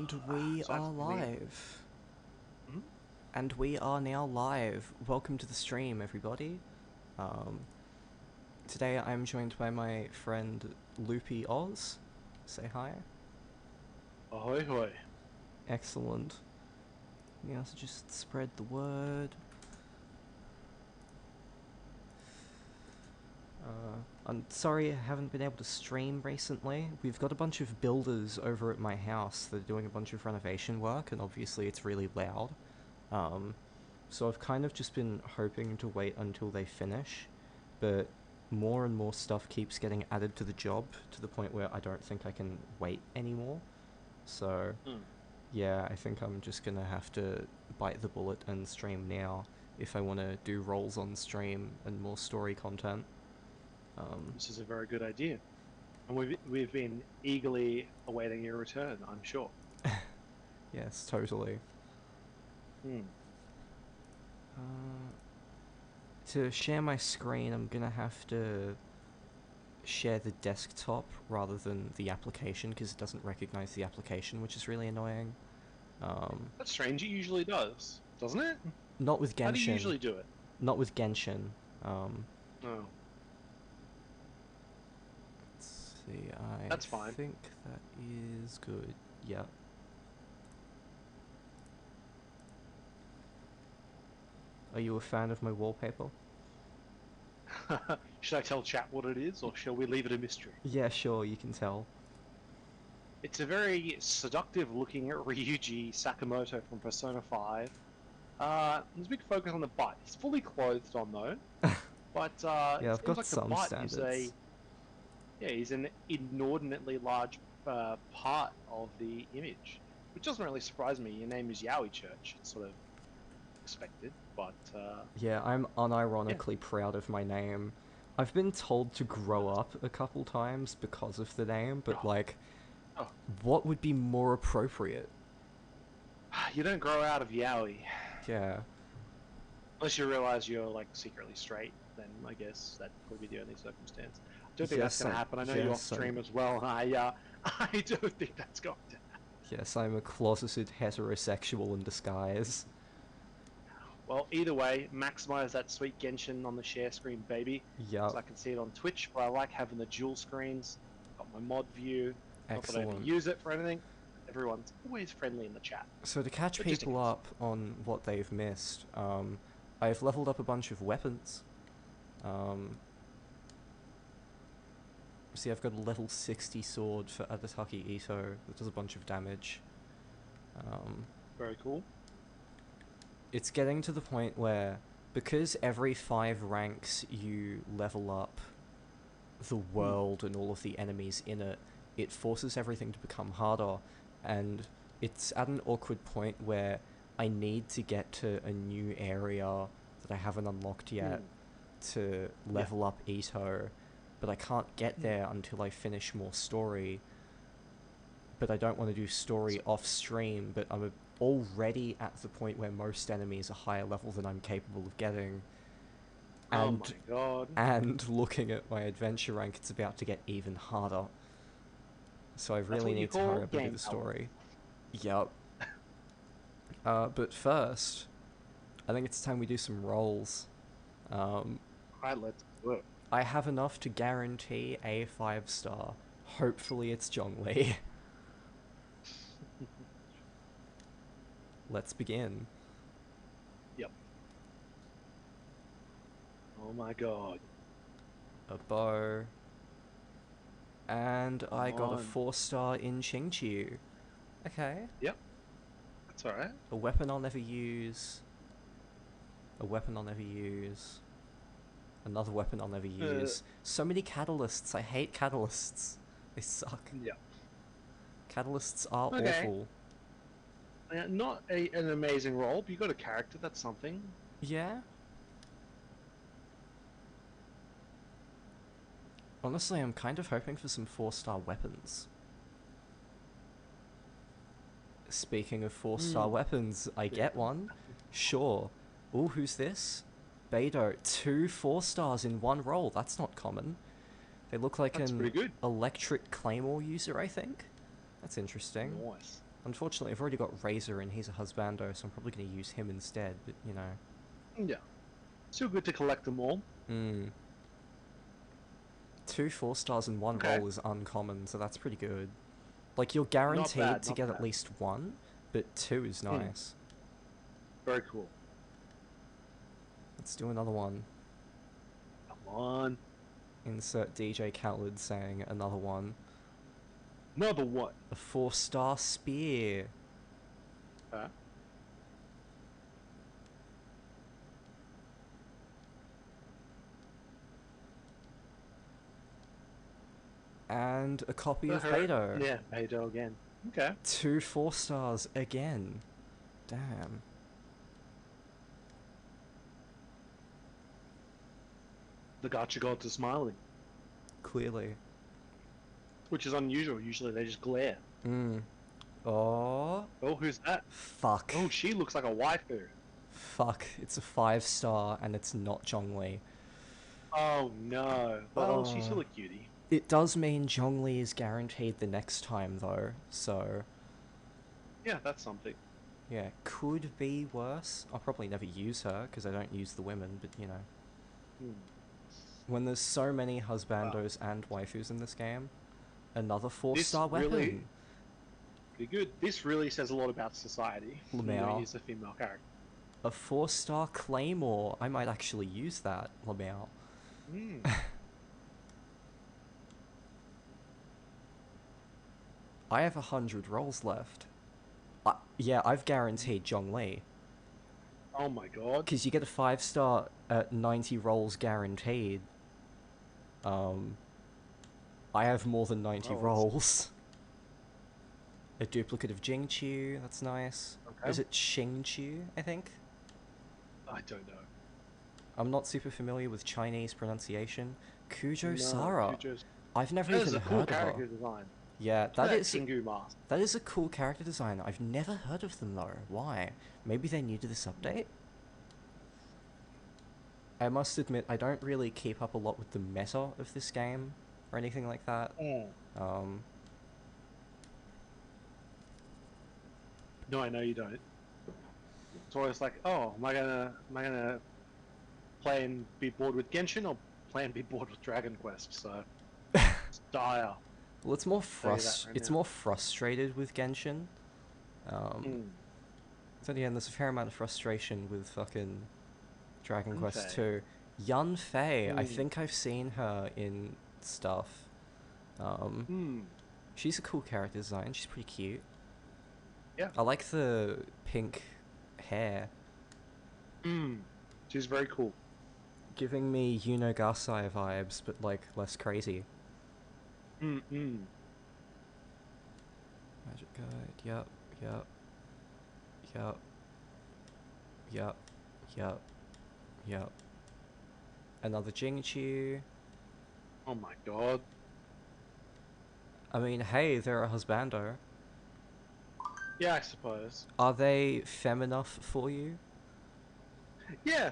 And we So are that's me. live. Mhm. And we are now live. Welcome to the stream, everybody. Um, Today I'm joined by my friend Loopy Oz. Say hi. Ahoy hoy. Excellent. We also just spread the word. I'm sorry I haven't been able to stream recently. We've got a bunch of builders over at my house that are doing a bunch of renovation work, and obviously it's really loud. Um, so I've kind of just been hoping to wait until they finish, but more and more stuff keeps getting added to the job to the point where I don't think I can wait anymore. So, Hmm. yeah, I think I'm just gonna have to bite the bullet and stream now if I want to do roles on stream and more story content. Um, This is a very good idea. And we've been eagerly awaiting your return, I'm sure. yes, totally. Hmm. Uh, to share my screen, I'm gonna have to share the desktop rather than the application because it doesn't recognize the application, which is really annoying. Um, That's strange, it usually does, doesn't it? Not with How do you Genshin. usually do it? Not with Genshin. Um, Oh, let's see. I that's fine. think that is good. Yep. Are you a fan of my wallpaper? Should I tell chat what it is, or shall we leave it a mystery? Yeah, sure. You can tell. It's a very seductive looking Ryuji Sakamoto from Persona 5. There's a big focus on the butt. He's fully clothed on though, but Yeah, it I've seems got like the some butt is standards. he's an inordinately large part of the image, which doesn't really surprise me. Your name is Yowie Church. It's sort of expected, but Yeah, I'm yeah, unironically proud of my name. I've been told to grow nice. up a couple times because of the name, but Oh, like, oh. what would be more appropriate? You don't grow out of Yowie Yeah. unless you realize you're like secretly straight. Then I guess that'd probably be the only circumstance. I don't think that's Yes, going to I'm. happen. I know you off Yes, I'm. stream as well, and I don't think that's going to. Yes, I'm a closeted heterosexual in disguise. Well, either way, maximize that sweet Genshin on the share screen, baby, Yup. so I can see it on Twitch. But I like having the dual screens. Got my mod view. Not that I ever Excellent. use it for anything. Everyone's always friendly in the chat, So to catch but just in people case. up on what they've missed, I've leveled up a bunch of weapons. Um, See, I've got a level 60 sword for Adataki Ito that does a bunch of damage. Um, Very cool. it's getting to the point where, because every 5 ranks you level up the Hmm. world and all of the enemies in it, it forces everything to become harder, and it's at an awkward point where I need to get to a new area that I haven't unlocked yet Hmm. to Yeah. level up Ito, but I can't get Hmm. there until I finish more story. But I don't want to do story So, off stream, but I'm already at the point where most enemies are higher level than I'm capable of getting. oh my And god, looking at my adventure rank, it's about to get even harder. So I that's really what you need to hurry call up and do the game power. story. Yup. But first, I think it's time we do some rolls. Um, Alright, let's do it. I have enough to guarantee a 5-star. Hopefully it's Zhongli. Let's begin. Yep. Oh my god. A bow. And Come I got a on. 4-star in Qingqiu. Okay. Yep. That's alright. A weapon I'll never use. A weapon I'll never use. Another weapon I'll never Uh, use. So many catalysts. I hate catalysts. They suck. yep. Catalysts are Okay. awful. Not an amazing role, but you got a character. That's something. Yeah? Honestly, I'm kind of hoping for some 4-star weapons. Speaking of 4-star Hmm. weapons, I Yeah. get one. Sure. Ooh, who's this? Beidou. 2 4-stars in one roll. That's not common. They look like That's an pretty good. electric claymore user, I think. That's interesting. Nice. Unfortunately, I've already got Razor and he's a husbando, so I'm probably going to use him instead, but you know. Yeah. Still good to collect them all. Hmm. 2 4-stars in one Okay. roll is uncommon, so that's pretty good. Like, you're Not guaranteed bad, to not get at bad. least 1, but 2 is nice. Very cool. Let's do another one. Come on. Insert DJ Khaled saying another one. Another one. A 4-star spear. Okay. And a copy of Beto. Yeah, Beto again. Okay. 2 4-stars again. Damn. The gacha gods are smiling, Clearly. which is unusual. Usually they just glare. Mm. Oh. Oh, who's that? Fuck. Oh, she looks like a waifu. Fuck. It's a 5-star and it's not Zhongli. Oh no. Well, she's still a cutie. It does mean Zhongli is guaranteed the next time though, so... Yeah, that's something. Yeah, could be worse. I'll probably never use her, because I don't use the women, but you know. Hmm. When there's so many husbandos and waifus in this game, another 4-star weapon. Really, pretty good. This really says a lot about society. Lamau. He's a female character. A 4-star claymore. I might actually use that, Lamau. Hmm. I have 100 rolls left. Yeah, I've guaranteed Zhongli. Oh my god. Because you get a 5-star at 90 rolls guaranteed. I have more than 90 rolls. A duplicate of Jingqiu, that's nice. Okay. Is it Xingqiu, I think? I don't know. I'm not super familiar with Chinese pronunciation. Kujo No, Sara. Kujo's- I've never That is even a cool heard of character her. design. Yeah, That Kingu mask. that is a cool character design. I've never heard of them though. Why? Maybe they're new to this update? I must admit, I don't really keep up a lot with the meta of this game or anything like that. No, I know you don't. It's always like, oh, am I gonna play and be bored with Genshin or play and be bored with Dragon Quest? So it's dire. Well, it's more right it's now. more frustrated with Genshin. So yeah, and there's a fair amount of frustration with fucking Dragon Quest 2. Yun Fei, I think I've seen her in stuff. She's a cool character design. She's pretty cute. Yeah. I like the pink hair. She's very cool. Giving me Yuno Gasai vibes, but like less crazy. Magic Guide, yep. Another Jingqiu. Oh my god. I mean, hey, they're a husbando. Yeah, I suppose. Are they femme enough for you? Yeah.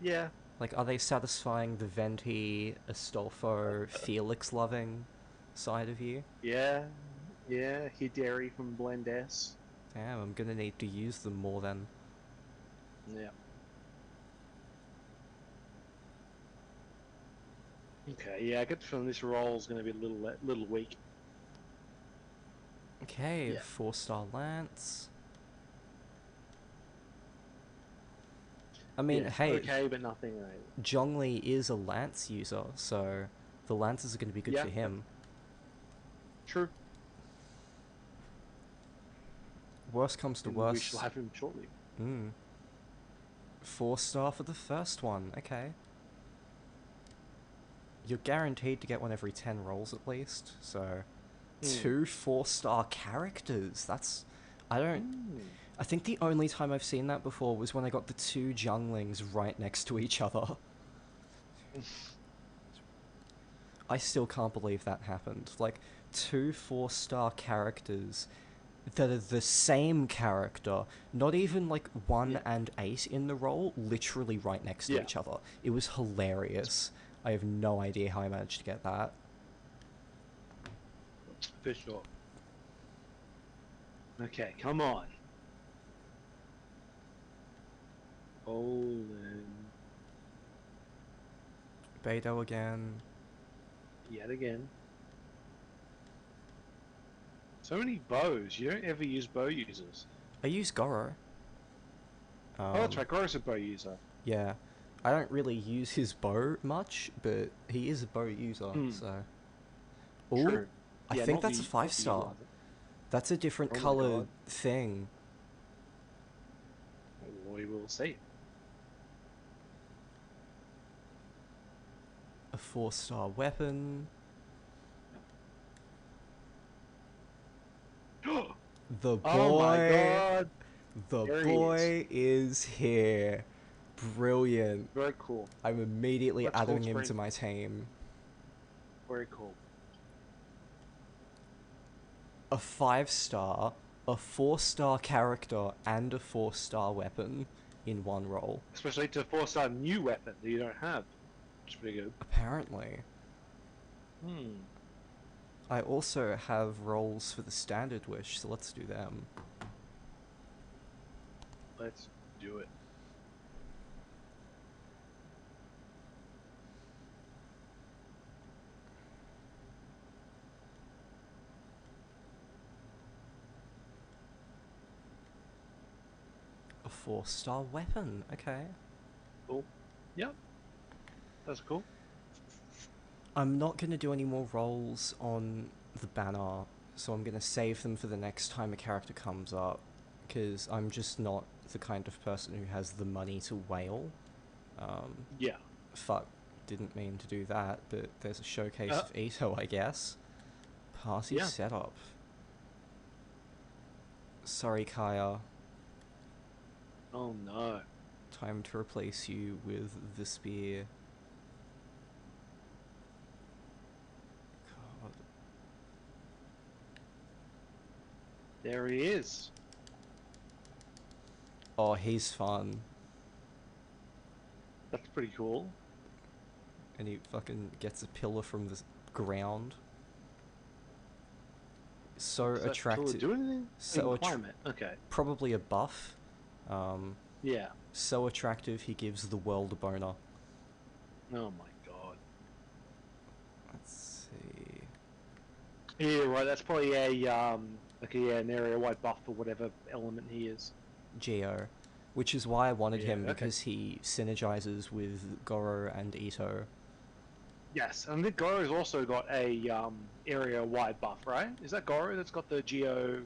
Yeah. Like, are they satisfying the Venti, Astolfo, Felix loving side of you? Yeah. Yeah. Hideri from Blend S. Damn, I'm gonna need to use them more then. Yeah. Okay, yeah, I get the feeling this roll is going to be a little weak. Okay, Yeah. 4-star Lance. I mean, Yeah, hey, okay, but nothing right. Zhongli is a Lance user, so the Lances are going to be good Yeah. for him. True. Worst comes to And worst. we shall have him shortly. 4-star for the first one, okay. You're guaranteed to get one every 10 rolls at least, so... 2 4-star characters, that's... I think the only time I've seen that before was when I got the 2 Junglings right next to each other. I still can't believe that happened. Like, 2 4-star characters that are the same character, not even like 1 and 8 in the role, literally right next to each other. It was hilarious. I have no idea how I managed to get that. For sure. Okay, come on. Olin. Beto again. Yet again. So many bows. You don't ever use bow users. I use Goro. Oh, that's right. Goro's a bow user. Yeah. I don't really use his bow much, but he is a bow user, so... Ooh, True. I Yeah, think not that's a the 5-star. utilizer. That's a different Oh my colored God. thing. We will see. A 4-star weapon. The boy... Oh my God. The There he boy is here. Brilliant. Very cool. I'm immediately Let's adding cold him spring. to my team. Very cool. A 5-star, a 4-star character, and a 4-star weapon in one roll. Especially to force a new weapon that you don't have. Which is pretty good. Apparently. Hmm. I also have rolls for the standard wish, so let's do them. Let's do it. A 4-star weapon, okay. Cool. Yep. That's cool. I'm not going to do any more rolls on the banner, so I'm going to save them for the next time a character comes up, because I'm just not the kind of person who has the money to whale. Yeah. Fuck, didn't mean to do that, but there's a showcase of Ito, I guess. Party Yeah. setup. Sorry, Kaya. Oh no. Time to replace you with the spear. God. There he is. Oh, he's fun. That's pretty cool. And he fucking gets a pillar from the ground. So Does that attractive. do anything? So climate. Okay. probably a buff. Yeah. So attractive, he gives the world a boner. Oh my God. Let's see. Yeah, right. That's probably a like an area-wide buff for whatever element he is. Geo. Which is why I wanted Yeah, him, okay. because he synergizes with Goro and Ito. Yes, and I think Goro's also got a area-wide buff, right? Is that Goro that's got the geo,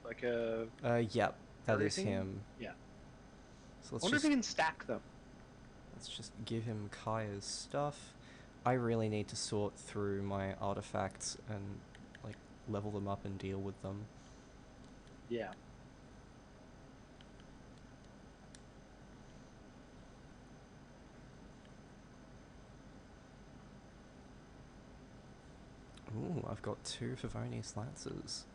like a Yep, that is everything? him. Yeah. So I let's wonder just if you can stack them. let's just give him Kaya's stuff. I really need to sort through my artifacts and like level them up and deal with them. Yeah. Ooh, I've got 2 Favonius Lances.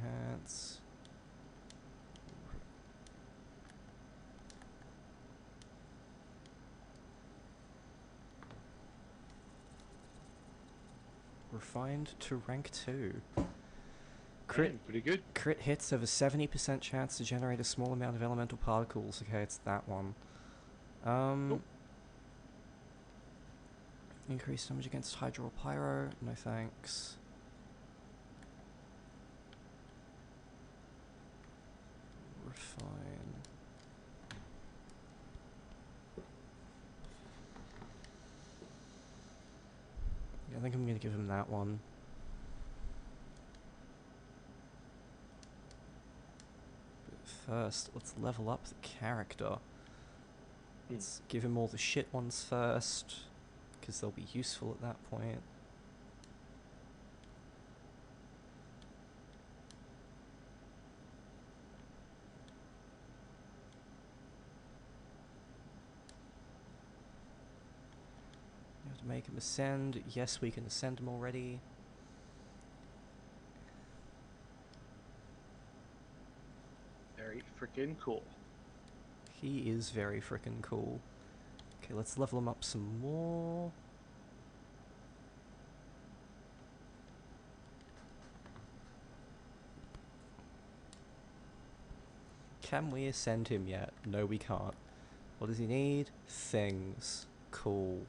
Enhance. Refined to rank 2. Damn, pretty good. Crit hits have a 70% chance to generate a small amount of elemental particles. Okay, it's that one. Cool. Increased damage against Hydro Pyro. No thanks. Refine. Yeah, I think I'm gonna give him that one. But first, let's level up the character. Let's give him all the shit ones first, because they'll be useful at that point. You have to make him ascend. Yes, we can ascend him already. Very freaking cool. He is very frickin' cool. Okay, let's level him up some more. Can we ascend him yet? No, we can't. What does he need? Things. Cool.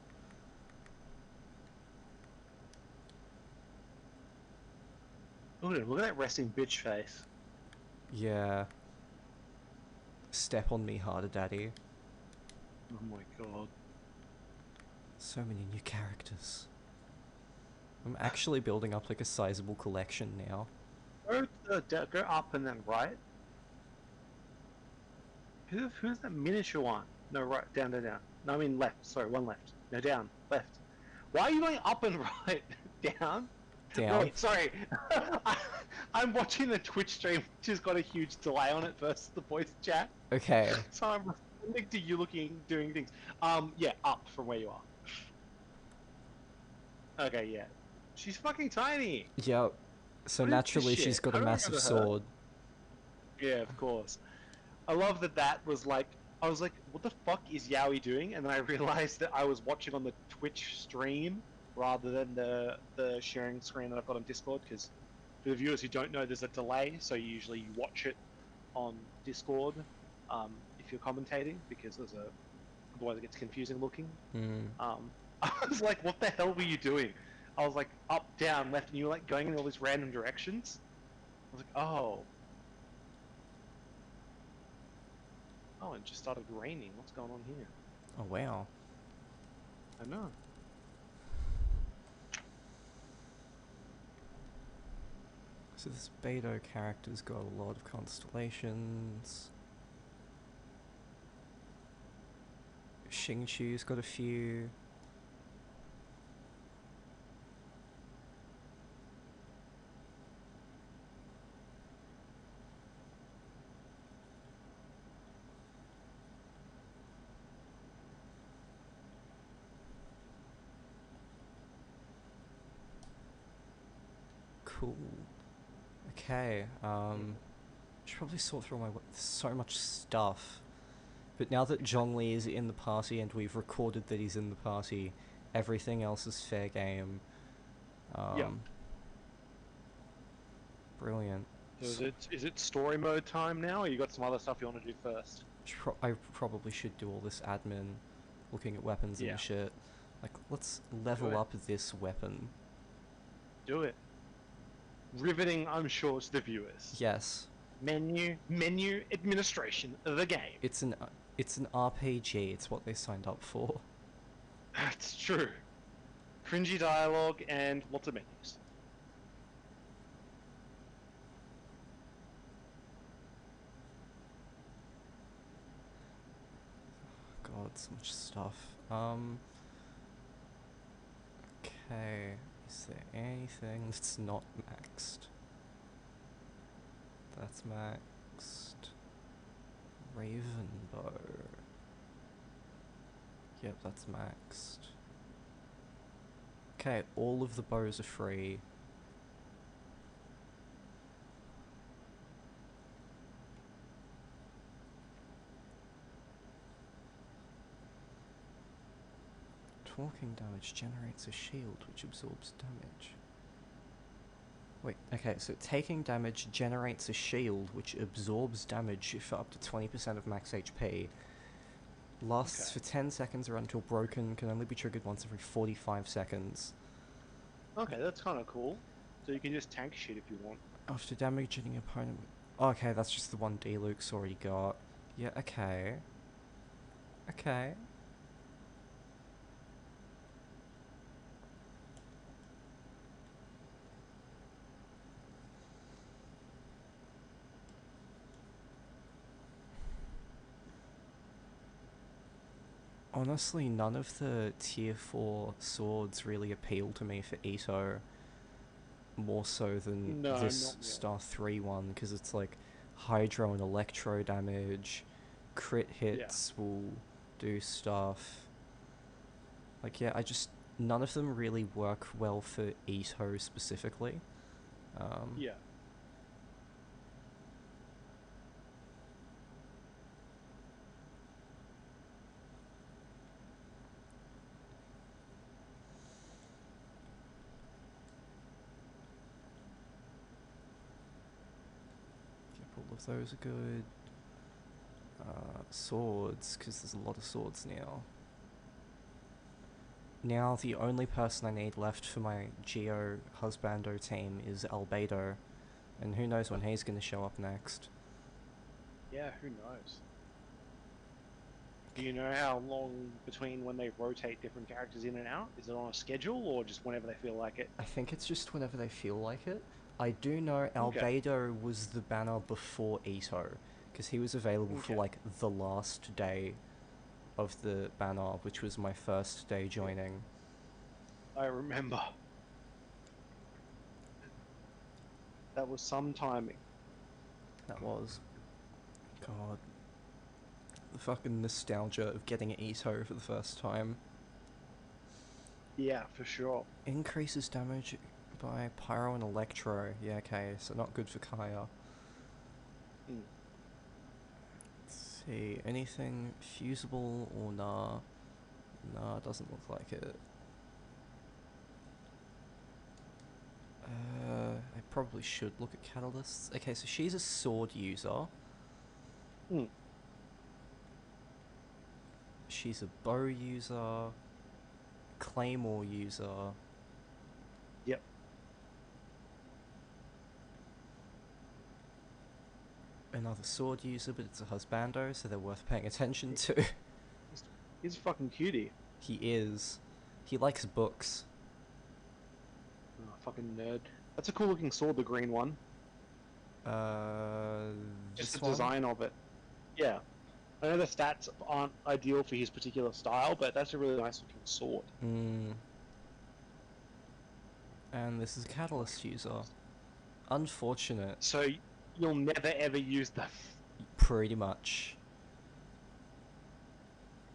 Look at that resting bitch face. Yeah. Step on me harder, daddy. Oh my god. So many new characters. I'm actually building up like a sizable collection now. Go up and then right. Who's that miniature one? No, right, down. No, I mean left. Sorry, one left. No, down, left. Why are you going up and right? Down? Down. Wait, sorry. I'm watching the Twitch stream, which has got a huge delay on it versus the voice chat. Okay. So I'm responding to you doing things. Yeah, up from where you are. Okay, yeah. She's fucking tiny. Yep. So What is this naturally shit? she's got How a do I massive go to her? sword. Yeah, of course. I love that was like, I was like, what the fuck is Yowie doing? And then I realized that I was watching on the Twitch stream rather than the sharing screen that I've got on Discord, because for the viewers who don't know, there's a delay, so usually you watch it on Discord if you're commentating, because otherwise it gets confusing looking. I was like, what the hell were you doing? I was like, up, down, left, and you were like going in all these random directions. I was like, oh. Oh, it just started raining. What's going on here? Oh wow. I know. So this Beidou character's got a lot of constellations. Xingqiu's got a few. Cool. Okay, should probably sort through my so much stuff. But now that Zhongli is in the party and we've recorded that he's in the party, everything else is fair game. Yeah. Brilliant. So is it story mode time now, or you got some other stuff you want to do first? I probably should do all this admin, looking at weapons and shit. Like, let's level up this weapon. Do it. Riveting, I'm sure, to the viewers. Yes. Menu administration of the game. It's an RPG. It's what they signed up for. That's true. Cringy dialogue and lots of menus. God, so much stuff. Okay. Is there anything that's not maxed? That's maxed. Ravenbow. Yep, that's maxed. Okay, all of the bows are free. Talking damage generates a shield which absorbs damage. Wait, okay, so taking damage generates a shield which absorbs damage for up to 20% of max HP. Lasts for 10 seconds or until broken, can only be triggered once every 45 seconds. Okay, that's kind of cool. So you can just tank shit if you want. After damaging an opponent with... Okay, that's just the one D Luke's already got. Yeah, okay. Okay. Honestly, none of the tier 4 swords really appeal to me for Ito. More so than this Star 3 one, because it's like Hydro and Electro damage, crit hits will do stuff. Like, yeah, none of them really work well for Ito specifically. Yeah. All of those are good. swords, because there's a lot of swords now. Now the only person I need left for my Geo Husbando team is Albedo, and who knows when he's going to show up next. Yeah, who knows? Do you know how long between when they rotate different characters in and out? Is it on a schedule or just whenever they feel like it? I think it's just whenever they feel like it. I do know Okay. Albedo was the banner before Ito, because he was available for Okay. like the last day of the banner, which was my first day joining. I remember. That was some timing. That was. God. The fucking nostalgia of getting Ito for the first time. Yeah, for sure. Increases damage by Pyro and Electro. Yeah, okay, so not good for Kaya. Mm. Let's see, anything fusible or nah? Nah, doesn't look like it. I probably should look at catalysts. Okay, so she's a sword user. Mm. She's a bow user. Claymore user. Yep. Another sword user, but it's a husbando, so they're worth paying attention to. He's a fucking cutie. He is. He likes books. Oh, fucking nerd. That's a cool looking sword, the green one. Just This the one? design of it. Yeah. I know the stats aren't ideal for his particular style, but that's a really nice looking sword. Mm. And this is a catalyst user. Unfortunate. So you'll never ever use them. Pretty much.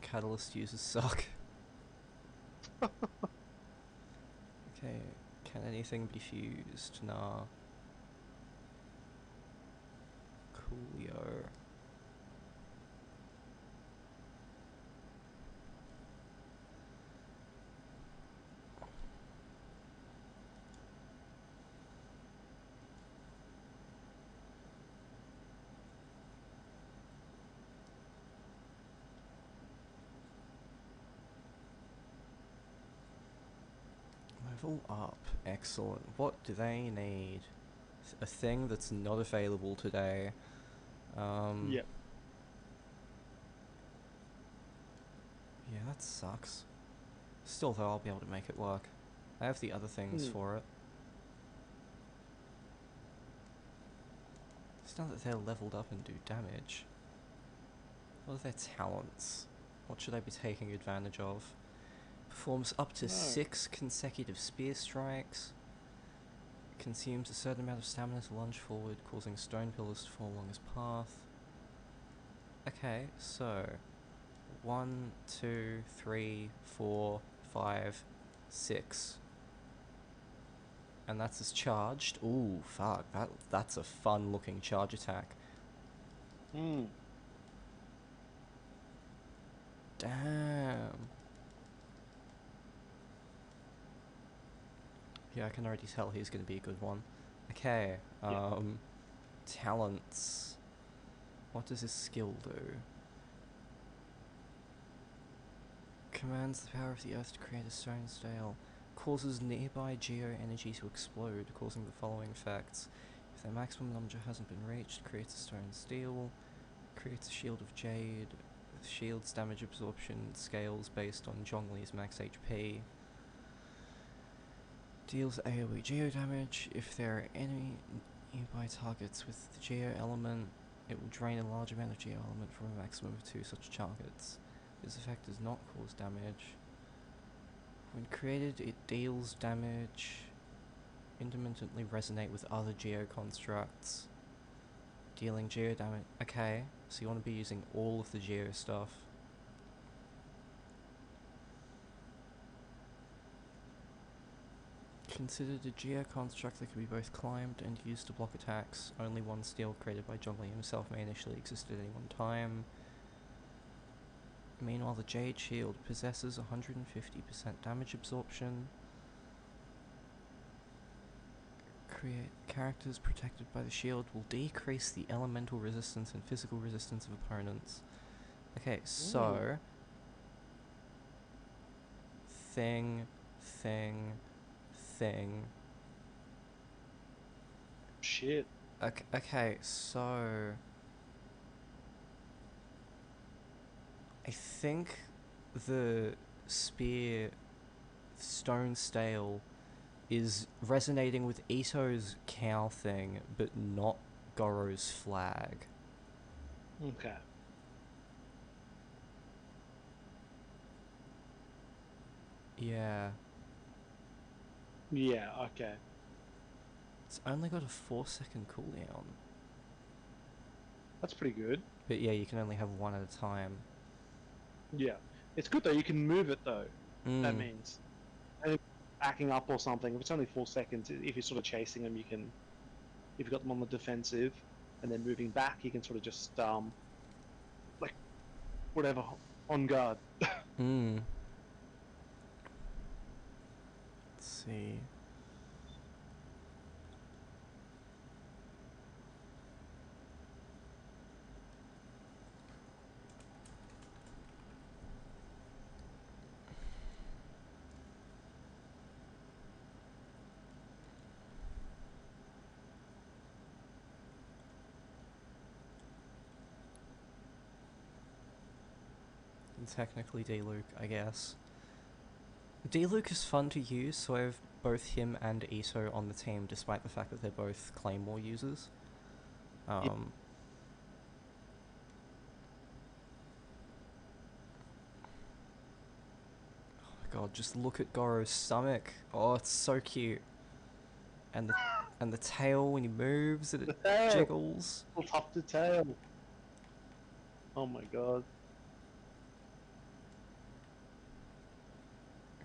Catalyst users suck. Okay, can anything be fused? Nah. Coolio. Level up. Excellent. What do they need? A thing that's not available today. Yep. Yeah, that sucks. Still though, I'll be able to make it work. I have the other things for it. It's not that they're leveled up and do damage. What are their talents? What should I be taking advantage of? Performs up to 6 consecutive spear strikes. Consumes a certain amount of stamina to lunge forward, causing stone pillars to fall along his path. Okay, so 1, 2, 3, 4, 5, 6. And that's his charged. Ooh, fuck, that's a fun looking charge attack. Damn. Yeah, I can already tell he's going to be a good one. Okay, talents. What does his skill do? Commands the power of the earth to create a stone stale. Causes nearby geo energy to explode, causing the following effects. If their maximum number hasn't been reached, creates a stone steel. Creates a shield of jade. The shield's damage absorption scales based on Zhongli's max HP. Deals AoE geo damage. If there are any nearby targets with the geo element, it will drain a large amount of geo element from a maximum of 2 such targets. This effect does not cause damage. When created, it deals damage. Intermittently resonate with other geo constructs. Dealing geo damage. Okay, so you want to be using all of the geo stuff. Considered a geo construct that can be both climbed and used to block attacks. Only one steel created by Zhongli himself may initially exist at any one time. Meanwhile, the Jade Shield possesses 150% damage absorption. Characters protected by the shield will decrease the elemental resistance and physical resistance of opponents. Okay, Ooh. so... Thing, thing, thing. Shit. Okay, so... I think the spear stone stale is resonating with Ito's cow thing, but not Goro's flag. Okay. Yeah. Yeah, okay. It's only got a 4-second cooldown. That's pretty good. But yeah, you can only have one at a time. Yeah. It's good though, you can move it though. That Mm. means. And if backing up or something, if it's only 4 seconds, if you're sort of chasing them, you can, if you've got them on the defensive and then moving back, you can sort of just, like, whatever, on guard. Mm. Let's see. And technically D-Luke, I guess. D-Luke is fun to use, so I have both him and Ito on the team, despite the fact that they're both Claymore users. Oh my god, just look at Goro's stomach. Oh, it's so cute. And the tail when he moves and it jiggles. Little tufted tail. Oh my god.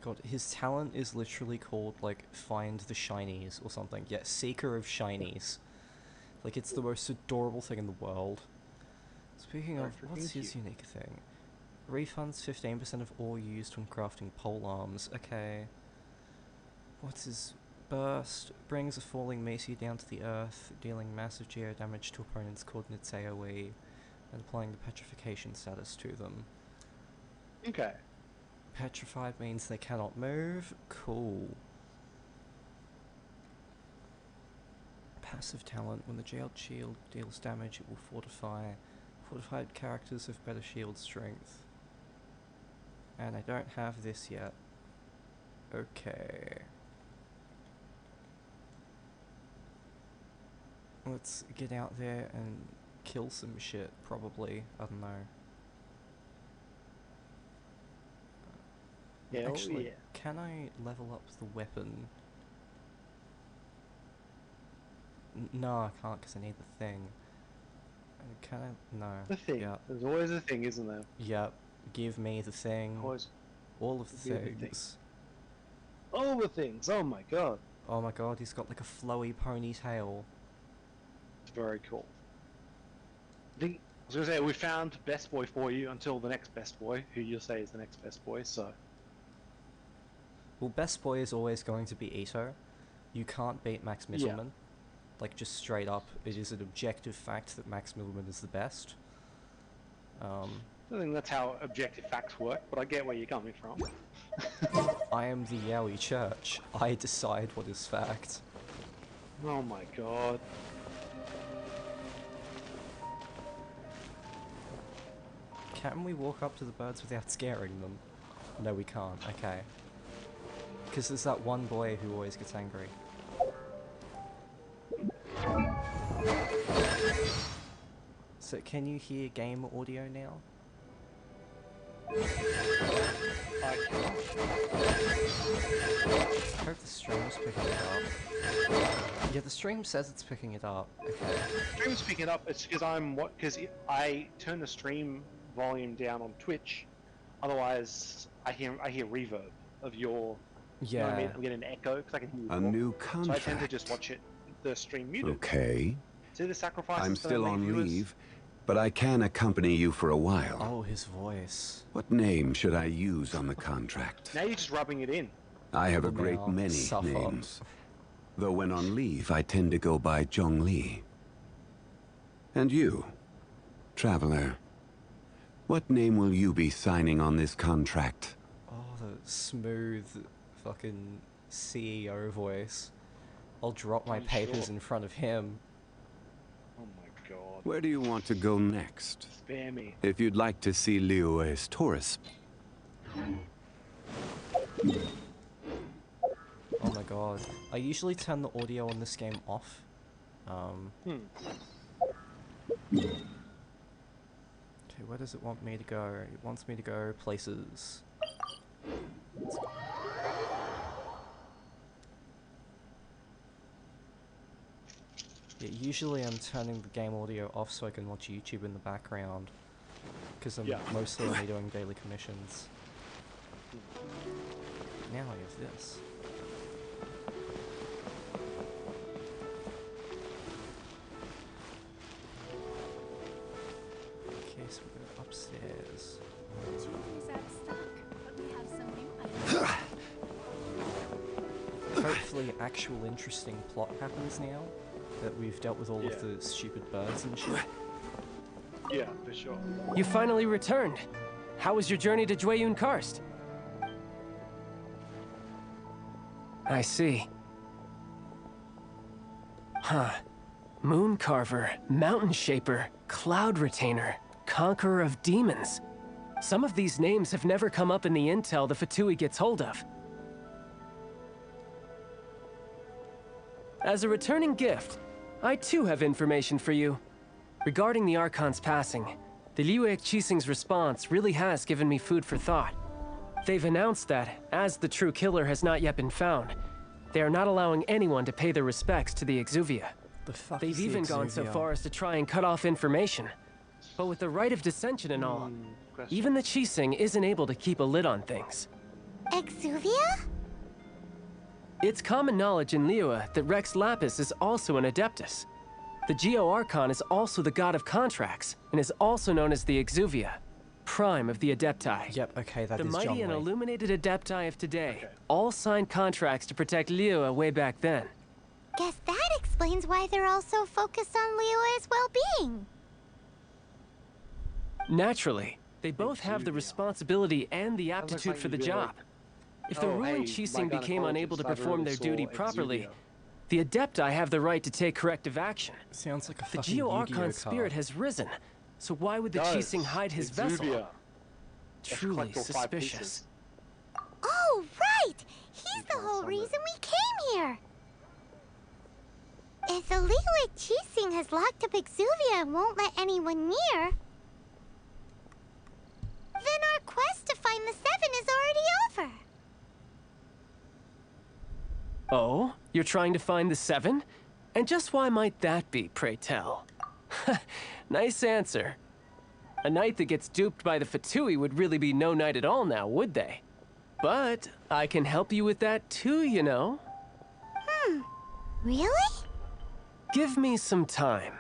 God, his talent is literally called, like, Find the Shinies or something. Yeah, Seeker of Shinies. Like, it's the most adorable thing in the world. Speaking of, what's his unique thing? Refunds 15% of ore used when crafting pole arms. Okay. What's his burst? Brings a falling Macy down to the earth, dealing massive geo damage to opponents' coordinates AoE, and applying the petrification status to them. Okay. Petrified means they cannot move. Cool. Passive talent. When the jailed shield deals damage, it will fortify. Fortified characters have better shield strength. And I don't have this yet. Okay. Let's get out there and kill some shit, probably. I don't know. Hell Actually, yeah. can I level up the weapon? No, I can't because I need the thing. Can I? No. The thing. Yep. There's always a thing, isn't there? Yep. Give me the thing. Always. All of the Give the thing. things. All the things. Oh my god. Oh my god, he's got like a flowy ponytail. It's very cool. I think I was gonna say we found best boy for you until the next best boy, who you'll say is the next best boy. So. Well, best boy is always going to be Ito. You can't beat Max Misselman. Yeah. Like, just straight up, it is an objective fact that Max Misselman is the best. I don't think that's how objective facts work, but I get where you're coming from. I am the Yowie Church. I decide what is fact. Oh my god. Can we walk up to the birds without scaring them? No, we can't. Okay. Because there's that one boy who always gets angry. So, can you hear game audio now? I hope the stream's picking it up. Yeah, the stream says it's picking it up. Okay. Stream's picking it up. It's because because I turn the stream volume down on Twitch. Otherwise, I hear reverb of your. Yeah. You know what I mean? I'm getting an echo because I can hear you. A new contract. So I tend to just watch it, the stream muted. Okay. See the sacrifices. I'm still on viewers? leave, but I can accompany you for a while. Oh, his voice. What name should I use on the contract? Now you're just rubbing it in. I have a great many names. Though when on leave, I tend to go by Zhongli. And you, traveler, What name will you be signing on this contract? Oh, the smooth fucking CEO voice. I'll drop my papers in front of him. Oh my god. Where do you want to go next? Spare me. If you'd like to see Liyue's tourist. Oh my god. I usually turn the audio on this game off. Okay, where does it want me to go? It wants me to go places. Yeah, usually I'm turning the game audio off so I can watch YouTube in the background. Because I'm mostly only doing daily commissions. Now I have this. Okay, so we go upstairs. Jewelry's out of stock, but we have some new items. Hopefully actual interesting plot happens now that we've dealt with all of the stupid birds and shit. Yeah, for sure. You finally returned. How was your journey to Jueyun Karst? I see. Huh. Moon Carver, Mountain Shaper, Cloud Retainer, Conqueror of Demons. Some of these names have never come up in the intel the Fatui gets hold of. As a returning gift, I too have information for you. Regarding the Archon's passing, the Liyue Qixing's response really has given me food for thought. They've announced that, as the true killer has not yet been found, they are not allowing anyone to pay their respects to the Exuvia. The fuck They've is the even gone so Exuvia? far as to try and cut off information. But with the right of dissension and all, even the Qixing isn't able to keep a lid on things. Exuvia? It's common knowledge in Liyue that Rex Lapis is also an Adeptus. The Geo-Archon is also the god of contracts, and is also known as the Exuvia, prime of the Adepti. Yep, okay, that The is mighty and Zhongli. illuminated Adepti of today all signed contracts to protect Liyue way back then. Guess that explains why they're all so focused on Liyue's well-being. Naturally, they both have the Exuvia. responsibility and the like aptitude for the you'd be like, job. If the "Oh, ruling hey, Qixing my became unable to gynecologist, I perform really their duty saw properly, Exuvia." the Adepti have the right to take corrective action. Sounds like a The fucking Geo-Archon Yu-Gi-Oh spirit card. has risen, so why would the Does. Qixing hide his vessel? Exuvia. Truly collect all 5 suspicious. pieces. Oh, right! He's the can't whole summon. reason we came here! If the Liyue Qixing has locked up Exuvia and won't let anyone near, then our quest to find the Seven is already over. Oh, you're trying to find the Seven? And just why might that be, pray tell? Nice answer. A knight that gets duped by the Fatui would really be no knight at all now, would they? But I can help you with that too, you know. Really? Give me some time.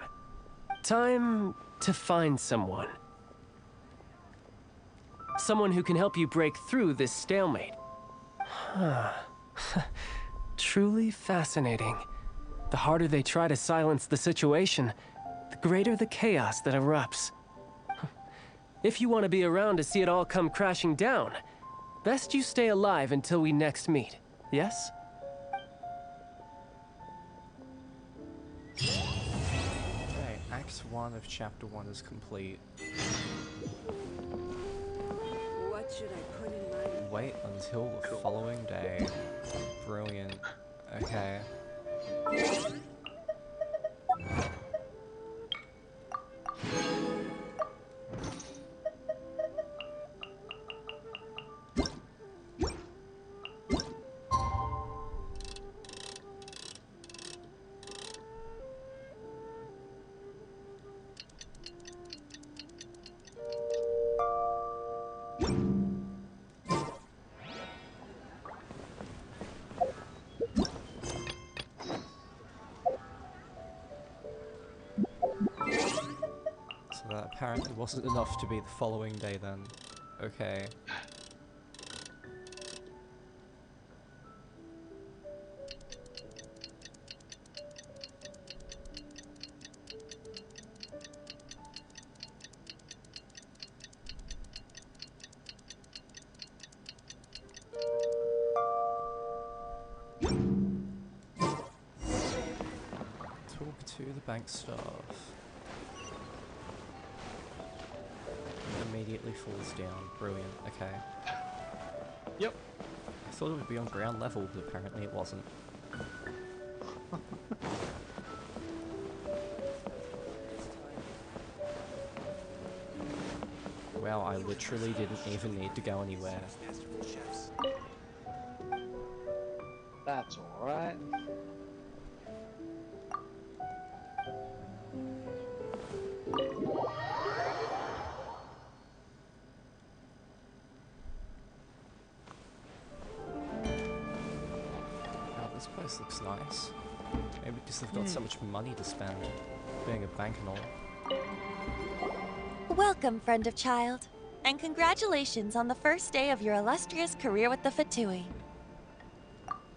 Time to find someone. Someone who can help you break through this stalemate. Truly fascinating. The harder they try to silence the situation, the greater the chaos that erupts. If you want to be around to see it all come crashing down, best you stay alive until we next meet, yes? Okay, Act 1 of Chapter 1 is complete. What should I put in my... Wait until the following day. Brilliant. Okay. So that apparently wasn't enough to be the following day then. Okay. Talk to the bank staff. Immediately falls down. Brilliant. Okay. Yep. I thought it would be on ground level, but apparently it wasn't. Wow, I literally didn't even need to go anywhere. That's alright. Wow, this place looks nice. Maybe because they've got so much money to spend, being a bank and all. Welcome, friend of child, and congratulations on the first day of your illustrious career with the Fatui.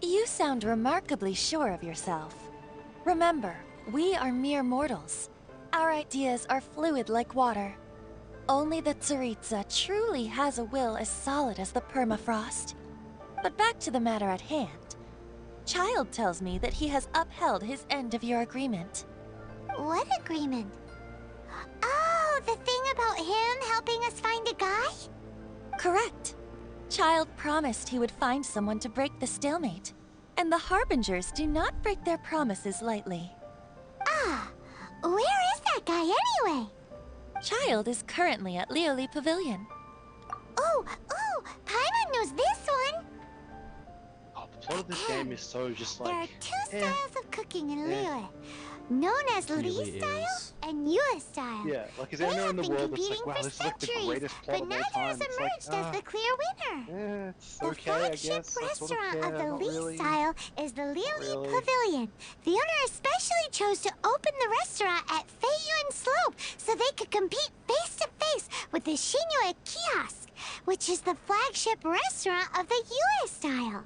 You sound remarkably sure of yourself. Remember, we are mere mortals. Our ideas are fluid like water. Only the Tsaritsa truly has a will as solid as the permafrost. But back to the matter at hand. Child tells me that he has upheld his end of your agreement. What agreement? Oh, the thing about him helping us find a guy? Correct. Child promised he would find someone to break the stalemate. And the Harbingers do not break their promises lightly. Ah, where is that guy anyway? Child is currently at Lioli Pavilion. Oh, Paimon knows this one. Oh, the plot of this game is so just like... There are two styles of cooking in Liyue, known as Li Really style is. and Yue style. Yeah, like is They there anyone have in the been world that's competing like, wow, for this is like the centuries, greatest plot but of neither all time. has It's emerged like, as the clear winner. yeah, it's The okay, I flagship guess. I sort of restaurant care, of the not Li really. style is the Lioli really. Pavilion. The owner especially chose to open the restaurant at Feiyuan Slope so they could compete face to face with the Shinyue Kiosk, which is the flagship restaurant of the Yue style.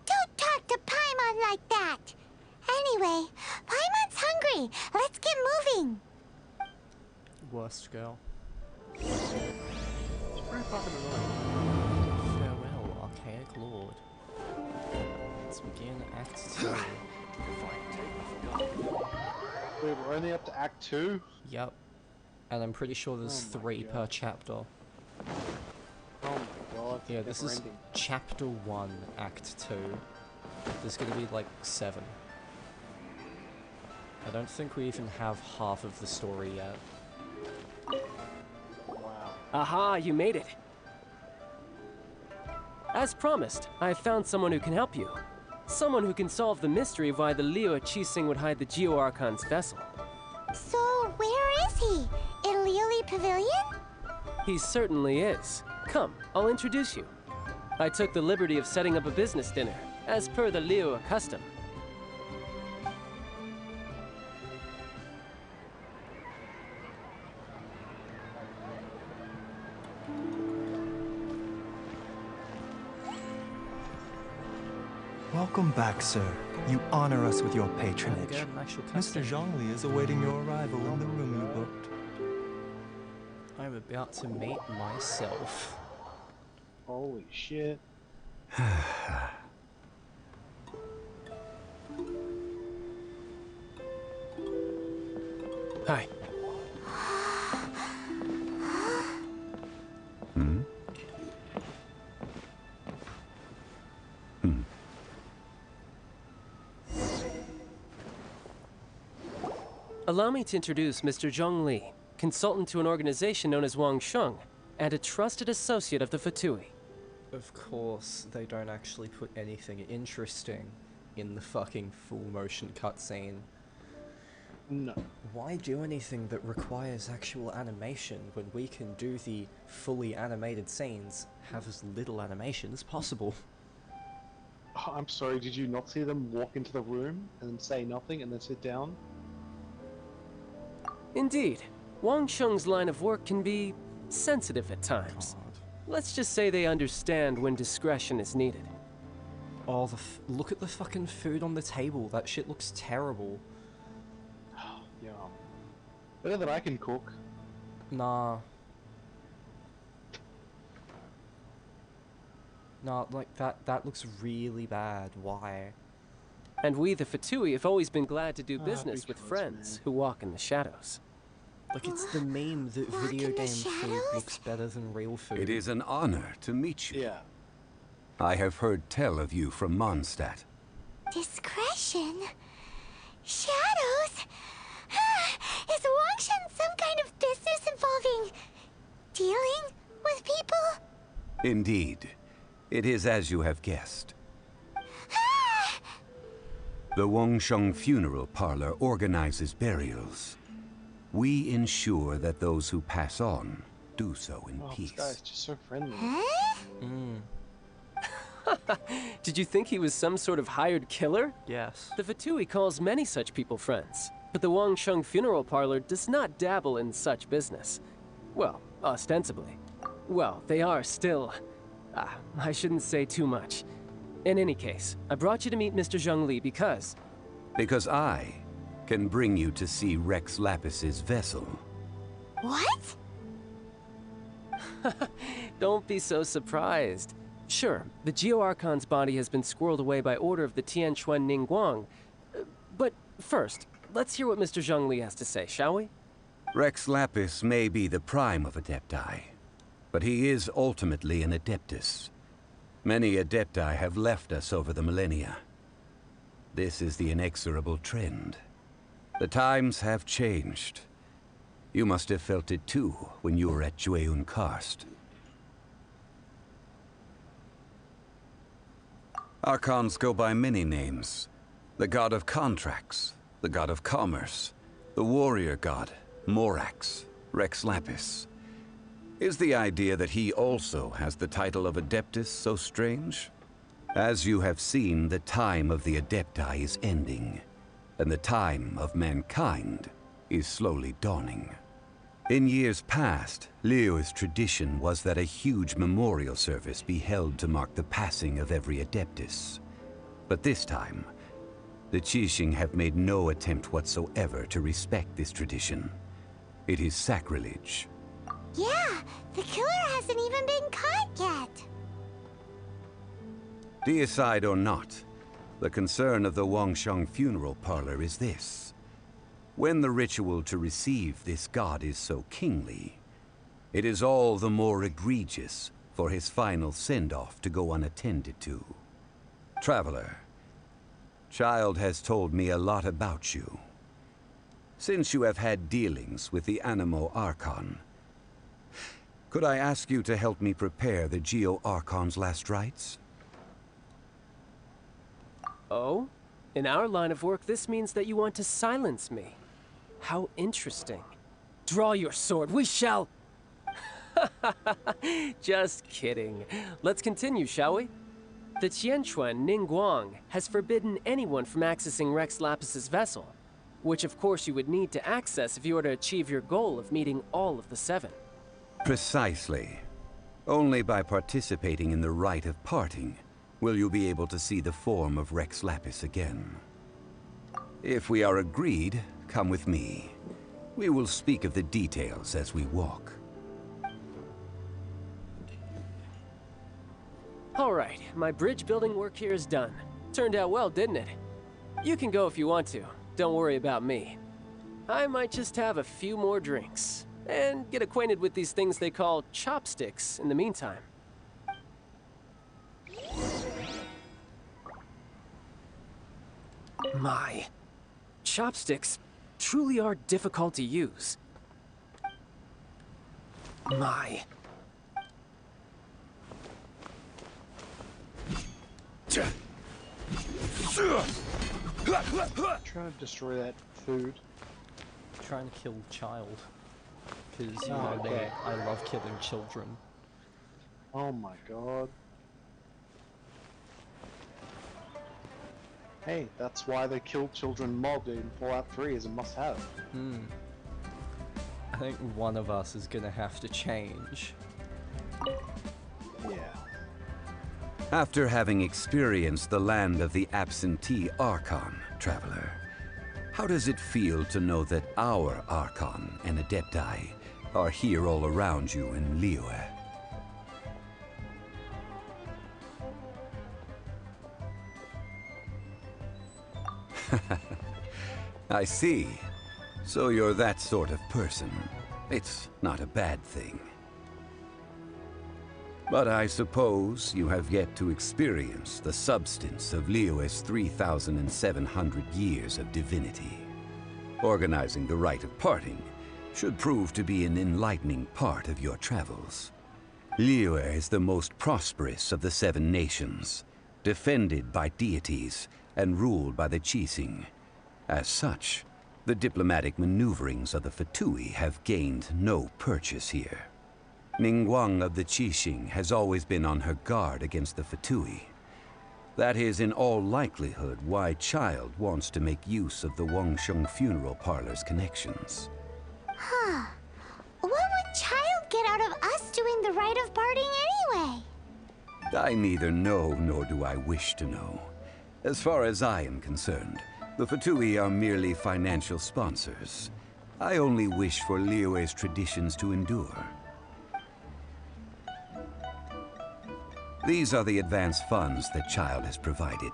Don't talk to Paimon like that. Anyway, Paimon's hungry. Let's get moving. Worst girl. It's pretty fucking annoying. Farewell, Archaic Lord. Let's begin Act 2. Wait, we're only up to Act 2? Yep. And I'm pretty sure there's Oh my 3 God. per chapter. Oh my god. Yeah, this is never-ending. Chapter 1, Act 2. There's gonna be like 7. I don't think we even have half of the story yet. Wow. Aha, you made it. As promised, I have found someone who can help you. Someone who can solve the mystery of why the Liyue Qixing would hide the Geo-Archon's vessel. So, where is he? In Lioli Pavilion? He certainly is. Come, I'll introduce you. I took the liberty of setting up a business dinner, as per the Liyue custom. Welcome back, sir. You honor us with your Have patronage. an actual Mr. custom. Zhongli is awaiting your arrival in the room you booked. I'm about to meet myself. Holy shit. Hi. Hmm? Hmm. Allow me to introduce Mr. Zhongli, consultant to an organization known as Wangsheng, and a trusted associate of the Fatui. Of course, they don't actually put anything interesting in the fucking full motion cutscene. No. Why do anything that requires actual animation when we can do the fully animated scenes, have as little animation as possible? Oh, I'm sorry, did you not see them walk into the room and say nothing and then sit down? Indeed, Wangsheng's line of work can be sensitive at times. God. Let's just say they understand when discretion is needed. Oh, look at the fucking food on the table. That shit looks terrible. Yeah. Better than I can cook. Nah. No, like, that looks really bad. Why? And we, the Fatui, have always been glad to do business with because, friends man. who walk in the shadows. Like, it's the meme that Walk video in the game food shadows? looks better than real food. It is an honor to meet you. Yeah. I have heard tell of you from Mondstadt. Discretion? Shadows? Is Wangshan some kind of business involving dealing with people? Indeed. It is as you have guessed. The Wangsheng Funeral Parlor organizes burials. We ensure that those who pass on do so in Oh, this peace. guy's just so friendly. Did you think he was some sort of hired killer? Yes. The Fatui calls many such people friends, but the Wangsheng Funeral Parlor does not dabble in such business. Well, ostensibly. Well, they are still... I shouldn't say too much. In any case, I brought you to meet Mr. Zhongli because... Because I can bring you to see Rex Lapis's vessel. What? Don't be so surprised. Sure, the Geo-Archon's body has been squirreled away by order of the Tianquan Ningguang. But first, let's hear what Mr. Zhongli has to say, shall we? Rex Lapis may be the prime of Adepti, but he is ultimately an Adeptus. Many Adepti have left us over the millennia. This is the inexorable trend. The times have changed. You must have felt it too when you were at Jueyun Karst. Archons go by many names. The god of contracts, the god of commerce, the warrior god, Morax, Rex Lapis. Is the idea that he also has the title of Adeptus so strange? As you have seen, the time of the Adepti is ending, and the time of mankind is slowly dawning. In years past, Liyue's tradition was that a huge memorial service be held to mark the passing of every Adeptus. But this time, the Qixing have made no attempt whatsoever to respect this tradition. It is sacrilege. Yeah, the killer hasn't even been caught yet. Deicide or not, the concern of the Wangsheng Funeral Parlor is this. When the ritual to receive this god is so kingly, it is all the more egregious for his final send-off to go unattended to. Traveler, Child has told me a lot about you. Since you have had dealings with the Animo Archon, could I ask you to help me prepare the Geo Archon's last rites? Oh? In our line of work, this means that you want to silence me. How interesting. Draw your sword, we shall... Just kidding. Let's continue, shall we? The Tianquan Ningguang has forbidden anyone from accessing Rex Lapis's vessel, which of course you would need to access if you were to achieve your goal of meeting all of the 7. Precisely. Only by participating in the rite of parting will you be able to see the form of Rex Lapis again. If we are agreed, come with me. We will speak of the details as we walk. All right, my bridge building work here is done. Turned out well, didn't it? You can go if you want to. Don't worry about me. I might just have a few more drinks and get acquainted with these things they call chopsticks in the meantime. My, chopsticks truly are difficult to use. My. Trying to destroy that food. Trying to kill Child. Because, you Oh, know me, okay. I love killing children. Oh my god. Hey, that's why the kill children mod in Fallout 3 is a must-have. I think one of us is gonna have to change. Yeah. After having experienced the land of the absentee Archon, Traveler, how does it feel to know that our Archon and Adepti are here all around you in Liyue? I see. So you're that sort of person. It's not a bad thing. But I suppose you have yet to experience the substance of Liyue's 3,700 years of divinity. Organizing the rite of parting should prove to be an enlightening part of your travels. Liyue is the most prosperous of the 7 nations, defended by deities and ruled by the Qixing. As such, the diplomatic maneuverings of the Fatui have gained no purchase here. Ningguang of the Qixing has always been on her guard against the Fatui. That is in all likelihood why Child wants to make use of the Wangsheng funeral parlor's connections. Huh. What would Child get out of us doing the rite of parting anyway? I neither know nor do I wish to know. As far as I am concerned, the Fatui are merely financial sponsors. I only wish for Liyue's traditions to endure. These are the advance funds that Child has provided.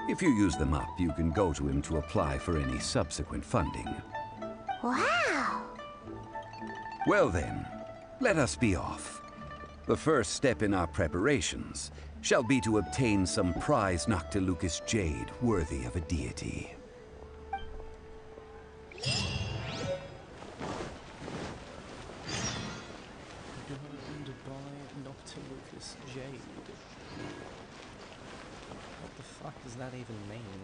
If you use them up, you can go to him to apply for any subsequent funding. Wow! Well then, let us be off. The first step in our preparations shall be to obtain some prize Noctilucous jade worthy of a deity. Noctilucous jade. What the fuck does that even mean?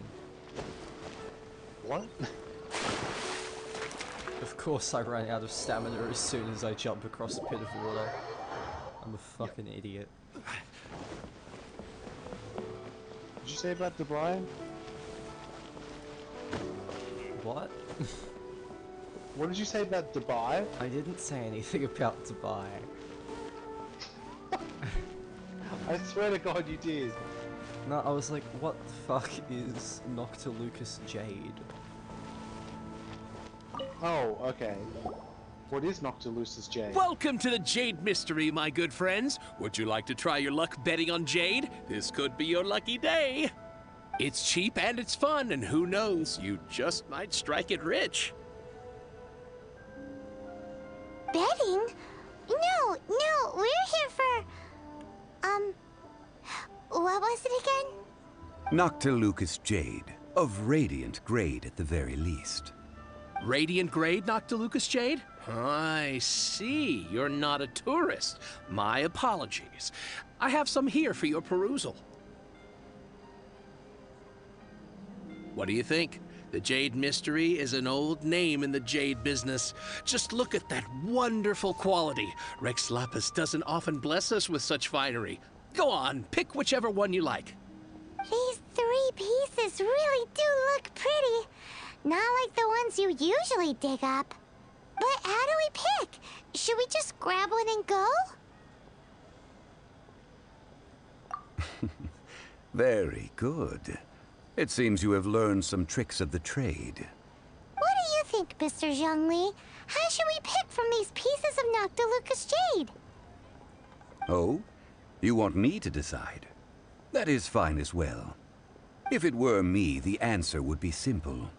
What? Of course I ran out of stamina as soon as I jumped across a pit of water. I'm a fucking idiot. Did you say about Dubai? What? What did you say about Dubai? I didn't say anything about Dubai. I swear to God you did. No, I was like, what the fuck is Noctilucous jade? Oh, okay. What is Noctilucous jade? Welcome to the Jade Mystery, my good friends. Would you like to try your luck betting on Jade? This could be your lucky day. It's cheap and it's fun, and who knows, you just might strike it rich. Betting? No, we're here for... what was it again? Noctilucous jade, of radiant grade at the very least. Radiant grade, Noctilucous jade? I see. You're not a tourist. My apologies. I have some here for your perusal. What do you think? The Jade Mystery is an old name in the jade business. Just look at that wonderful quality. Rex Lapis doesn't often bless us with such finery. Go on, pick whichever one you like. These 3 pieces really do look pretty. Not like the ones you usually dig up. But how do we pick? Should we just grab one and go? Very good. It seems you have learned some tricks of the trade. What do you think, Mr. Zhongli? How should we pick from these pieces of Noctilucous jade? Oh? You want me to decide? That is fine as well. If it were me, the answer would be simple.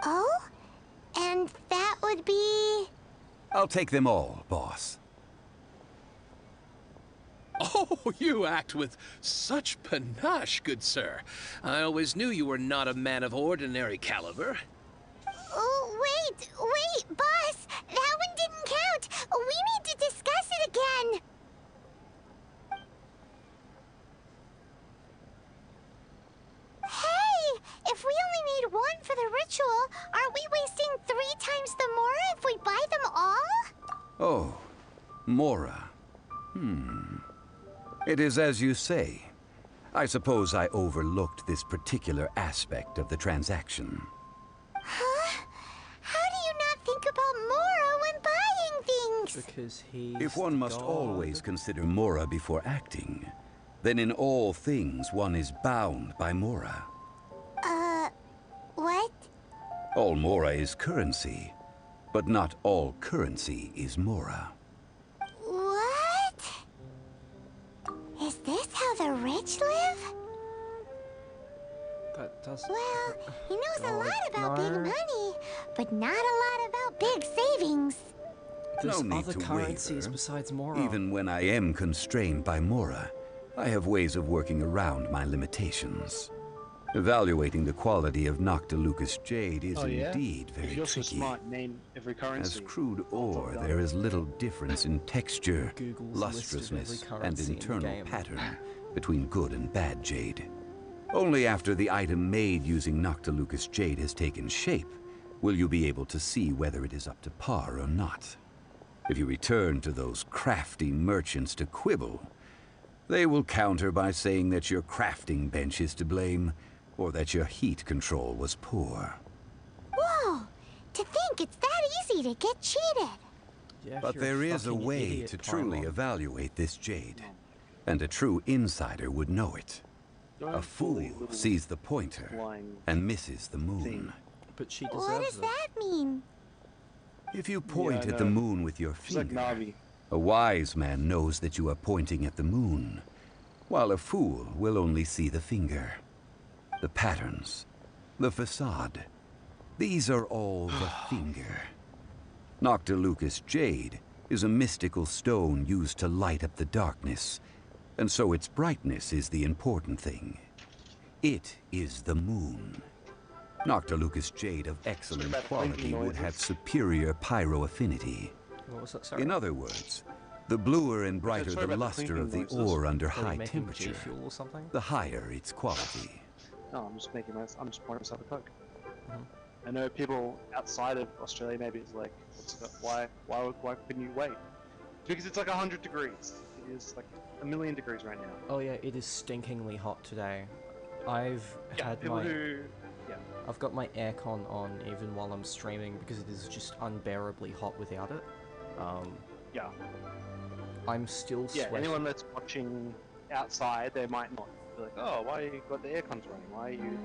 Oh? And that would be... I'll take them all, boss. Oh, you act with such panache, good sir. I always knew you were not a man of ordinary caliber. Oh, wait, boss! That one didn't count! We need to discuss it again! Hey! If we only need 1 for the ritual, aren't we wasting 3 times the Mora if we buy them all? Oh, Mora. It is as you say. I suppose I overlooked this particular aspect of the transaction. Huh? How do you not think about Mora when buying things? Because he's If one must God. always consider Mora before acting, then in all things one is bound by Mora. What? All Mora is currency, but not all currency is Mora. What? Is this how the rich live? That does. Well, he knows a God, lot about big no. money, but not a lot about big savings. There's No need other to currencies waver. besides Mora. Even when I am constrained by Mora, I have ways of working around my limitations. Evaluating the quality of Noctilucus jade is indeed very If you're so tricky. smart, name every currency. As crude ore, there is little difference in texture, Google's list of every lustrousness, and currency in the internal game. pattern between good and bad jade. Only after the item made using Noctilucus jade has taken shape will you be able to see whether it is up to par or not. If you return to those crafty merchants to quibble, they will counter by saying that your crafting bench is to blame, or that your heat control was poor. Whoa! To think it's that easy to get cheated. Yeah, if But you're there is a fucking way idiot, to truly Paimon. evaluate this jade, and a true insider would know it. A fool sees the pointer flying and misses the moon. thing. But she What deserves does it. that mean? If you point Yeah, I at the know. moon with your She's like finger, Navi. a wise man knows that you are pointing at the moon, while a fool will only see the finger. The patterns, the facade, these are all the finger. Noctilucus jade is a mystical stone used to light up the darkness, and so its brightness is the important thing. It is the moon. Noctilucus jade of excellent about quality blinking would have noises. superior pyro affinity. What was that? Sorry. In other words, the bluer and brighter sorry the about the luster of the clinking noises. ore under Are you high making G temperature, fuel or something? the higher its quality. No, I'm just pouring myself a Coke. Mhm. I know people outside of Australia maybe it's like, why couldn't you wait? Because it's like 100 degrees. It is like a million degrees right now. Oh yeah, it is stinkingly hot today. I've had people my who, I've got my aircon on even while I'm streaming because it is just unbearably hot without it. yeah, I'm still yeah. sweating. Anyone that's watching outside, they might not be like, oh, why you got the aircons running? Why are you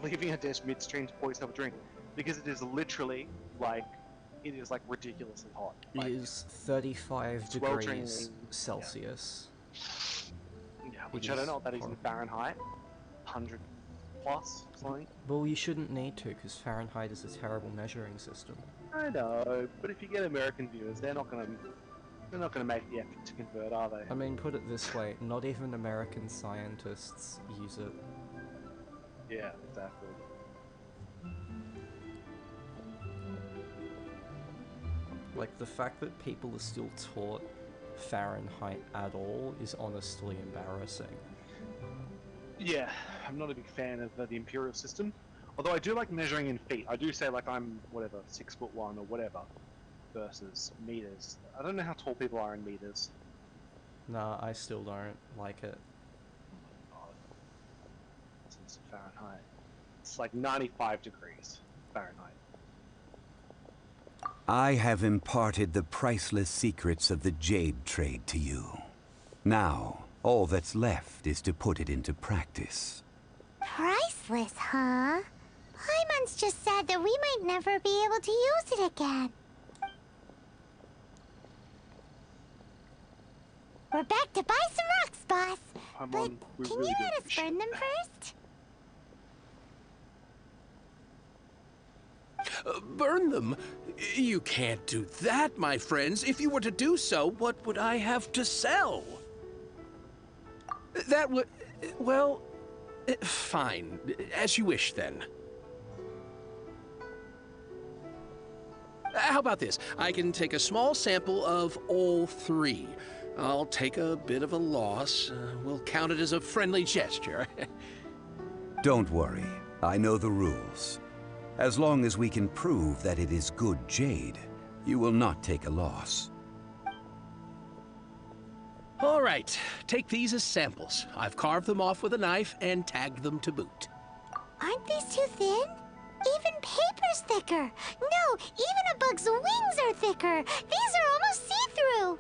leaving a desk midstream to pour yourself a drink? Because it is literally like, it is like ridiculously hot. It Like, is 35 sweltering, degrees yeah. Celsius. yeah, which it I don't is know what that is in horrible. Fahrenheit. 100 plus something. Well, you shouldn't need to because Fahrenheit is a terrible measuring system. I know, but if you get American viewers, they're not gonna make the effort to convert, are they? I mean, put it this way, not even American scientists use it. Yeah, exactly. Like, the fact that people are still taught Fahrenheit at all is honestly embarrassing. Yeah, I'm not a big fan of the imperial system. Although I do like measuring in feet. I do say like I'm whatever 6'1" or whatever versus meters. I don't know how tall people are in meters. Nah, I still don't like it. Since Fahrenheit, it's like 95 degrees Fahrenheit. I have imparted the priceless secrets of the jade trade to you. Now, all that's left is to put it into practice. Priceless, huh? Paimon's just said that we might never be able to use it again. We're back to buy some rocks, boss. But we're can really you good let at us this burn shit. them first? Burn them? You can't do that, my friends. If you were to do so, what would I have to sell? That would... well... fine. As you wish, then. How about this? I can take a small sample of all three. I'll take a bit of a loss. We'll count it as a friendly gesture. Don't worry, I know the rules. As long as we can prove that it is good jade, you will not take a loss. All right, take these as samples. I've carved them off with a knife and tagged them to boot. Aren't these too thin? Even paper's thicker. No, even a bug's wings are thicker. These are almost see-through.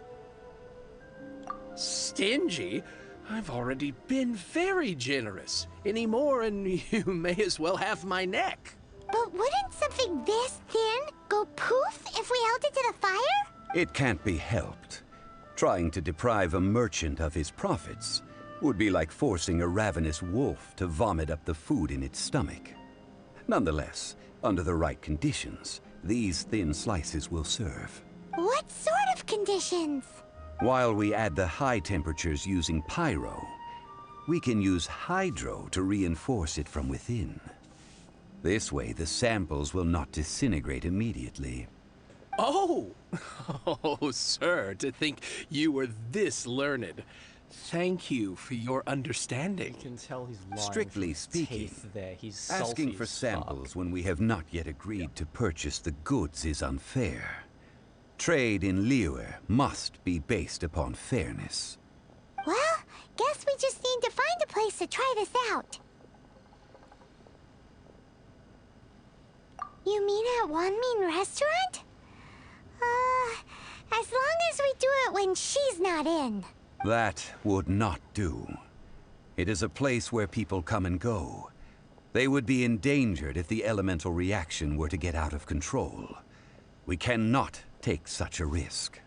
Stingy? I've already been very generous. Any more and you may as well have my neck. But wouldn't something this thin go poof if we held it to the fire? It can't be helped. Trying to deprive a merchant of his profits Would be like forcing a ravenous wolf to vomit up the food in its stomach. Nonetheless, under the right conditions, these thin slices will serve. What sort of conditions? While we add the high temperatures using pyro, we can use hydro to reinforce it from within. This way, the samples will not disintegrate immediately. Oh! Oh, sir, to think you were this learned. Thank you for your understanding. You can tell he's lying. Strictly from his speaking, teeth there. He's asking salty for as samples fuck. when we have not yet agreed to purchase the goods is unfair. Trade in Liyue must be based upon fairness. Well, guess we just need to find a place to try this out. You mean at One Mean Restaurant? As long as we do it when she's not in. That would not do. It is a place where people come and go. They would be endangered if the elemental reaction were to get out of control. We cannot take such a risk.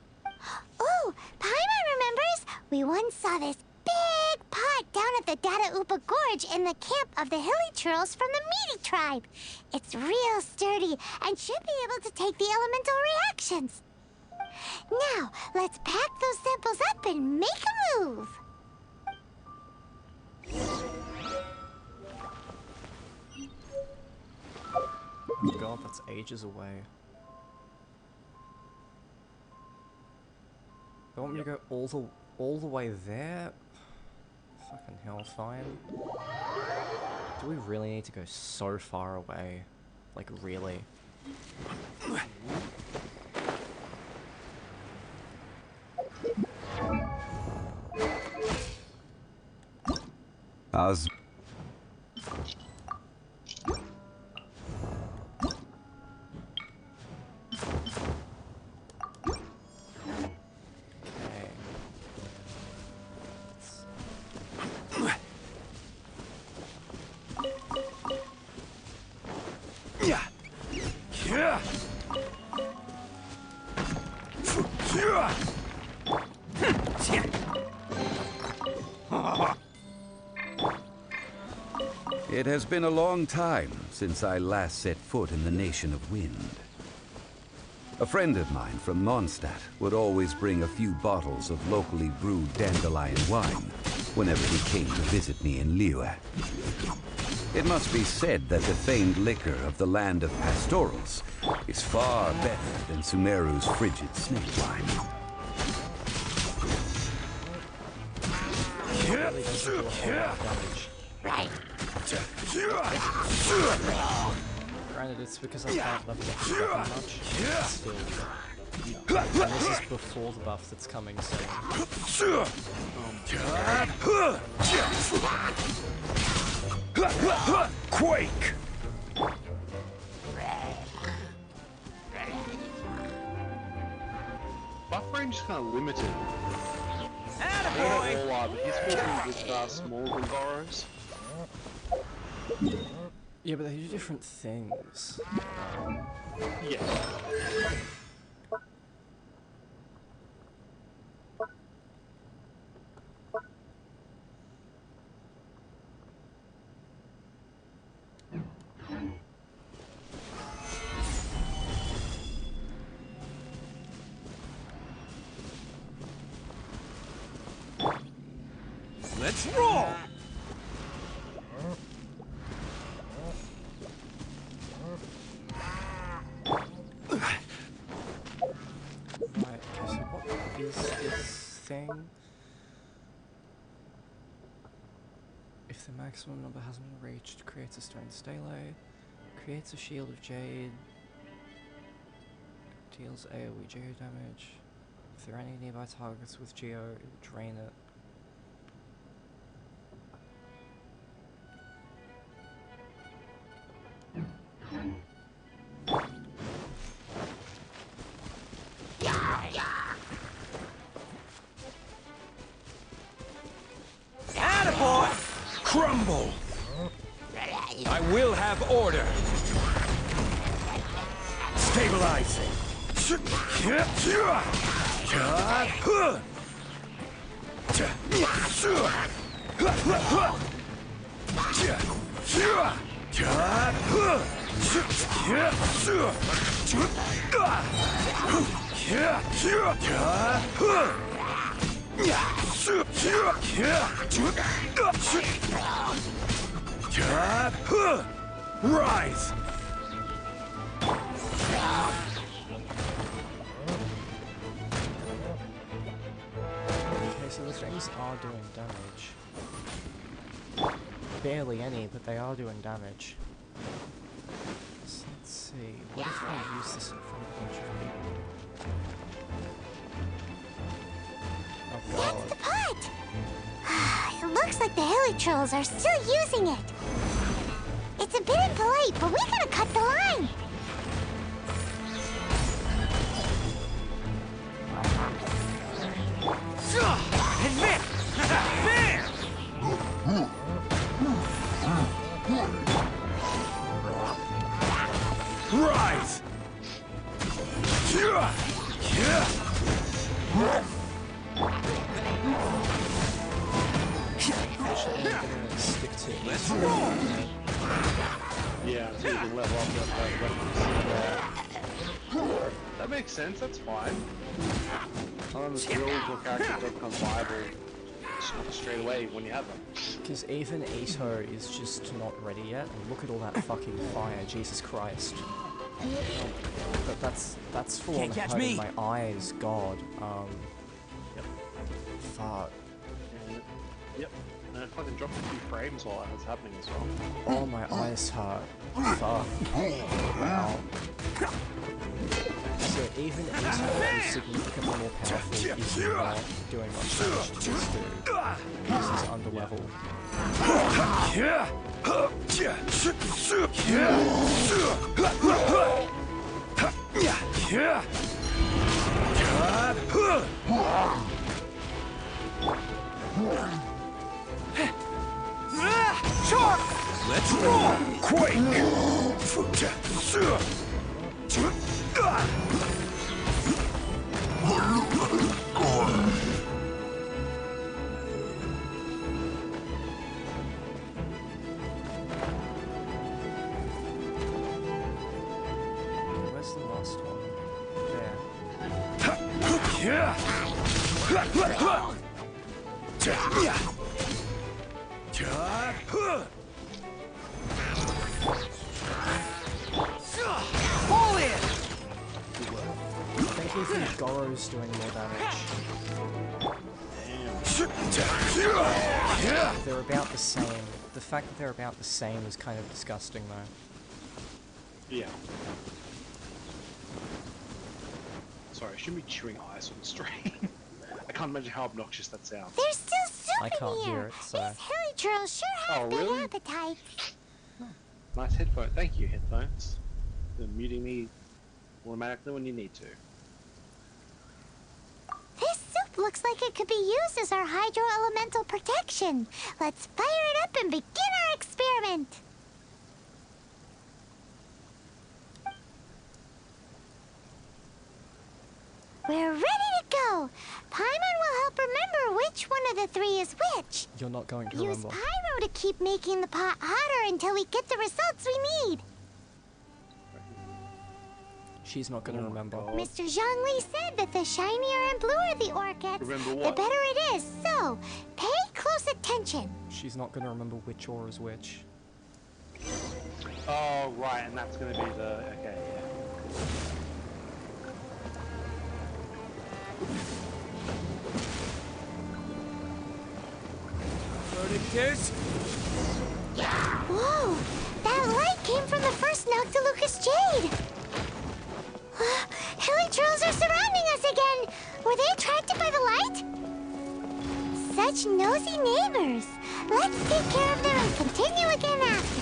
Oh, Paimon remembers we once saw this big pot down at the Dada Upa Gorge in the camp of the hilly churls from the Meaty tribe. It's real sturdy and should be able to take the elemental reactions. Now, let's pack those samples up and make a move. God, that's ages away. They want me to go all the way there? Fucking hell, fine. Do we really need to go so far away? Like, really? As It has been a long time since I last set foot in the Nation of Wind. A friend of mine from Mondstadt would always bring a few bottles of locally brewed dandelion wine whenever he came to visit me in Liyue. It must be said that the famed liquor of the land of pastorals is far better than Sumeru's frigid snake wine. Really doesn't do a whole lot of damage. Right. Granted, it's because I can't level up the weapon much. Still. And this is before the buff that's coming, so... Quake! Buff range is kind of limited. All are, but he's working with smaller than Boros. Yeah, but they do different things. Yeah. Let's roll! Right, okay, so what is this thing? If the maximum number hasn't been reached, creates a stone stele, creates a shield of jade, deals AoE geo damage. If there are any nearby targets with geo, it will drain it. Attaboy! Crumble! I will have order! Stabilizing! Rise! Okay, so the things are doing damage. Barely any, but they are doing damage. So let's see, what if I use this in front of a bunch of people? Oh That's god. the pot! It looks like the hilly trolls are still using it. It's a bit impolite, but we gotta cut the line. Admit! Bam! Rise! Actually, I'm gonna stick to it. Let's roll! Yeah, until you can level up your weapons. That makes sense, that's fine. Sometimes builds or characters don't become viable straight away when you have them. Because even Ito is just not ready yet, and look at all that fucking fire, Jesus Christ. But that's full on Can't catch hurting me. my eyes, god. Yep. Fuck. And, yep. And I fucking dropped a few frames while that was happening as well. Oh, my eyes hurt. Fuck. Wow. So even Ito is significantly more powerful, is not doing much damage to this dude. This is under level. Let's roll! Quake! Where's the last one? There. Fall in! I think even Goro's doing more damage. They're about the same. The fact that they're about the same is kind of disgusting, though. Yeah. Sorry, I shouldn't be chewing ice on the stream. I can't imagine how obnoxious that sounds. There's still soup I in can't here. hear it, so... These hilly trolls sure have Oh, good really? appetite. Nice headphone. Thank you, headphones. They're muting me automatically when you need to. This soup looks like it could be used as our hydro-elemental protection. Let's fire it up and begin our experiment. We're ready to go. Paimon will help remember which one of the three is which. You're not going to Use remember. pyro to keep making the pot hotter until we get the results we need. She's not going to remember. God. Mr. Zhongli said that the shinier and bluer the ore gets, Remember the what? better it is. So, pay close attention. She's not going to remember which ore is which. Oh, right, and that's gonna be the... Okay, yeah. Verdict is... Whoa! That light came from the first Noctilucous Jade! Hilly trolls are surrounding us again! Were they attracted by the light? Such nosy neighbors! Let's take care of them and continue again after.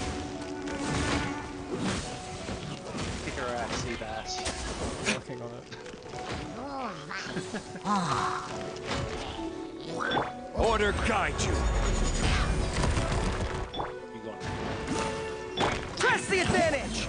Kick her ass, sea bass. Working on it. Order guide you. You got it. Press the advantage!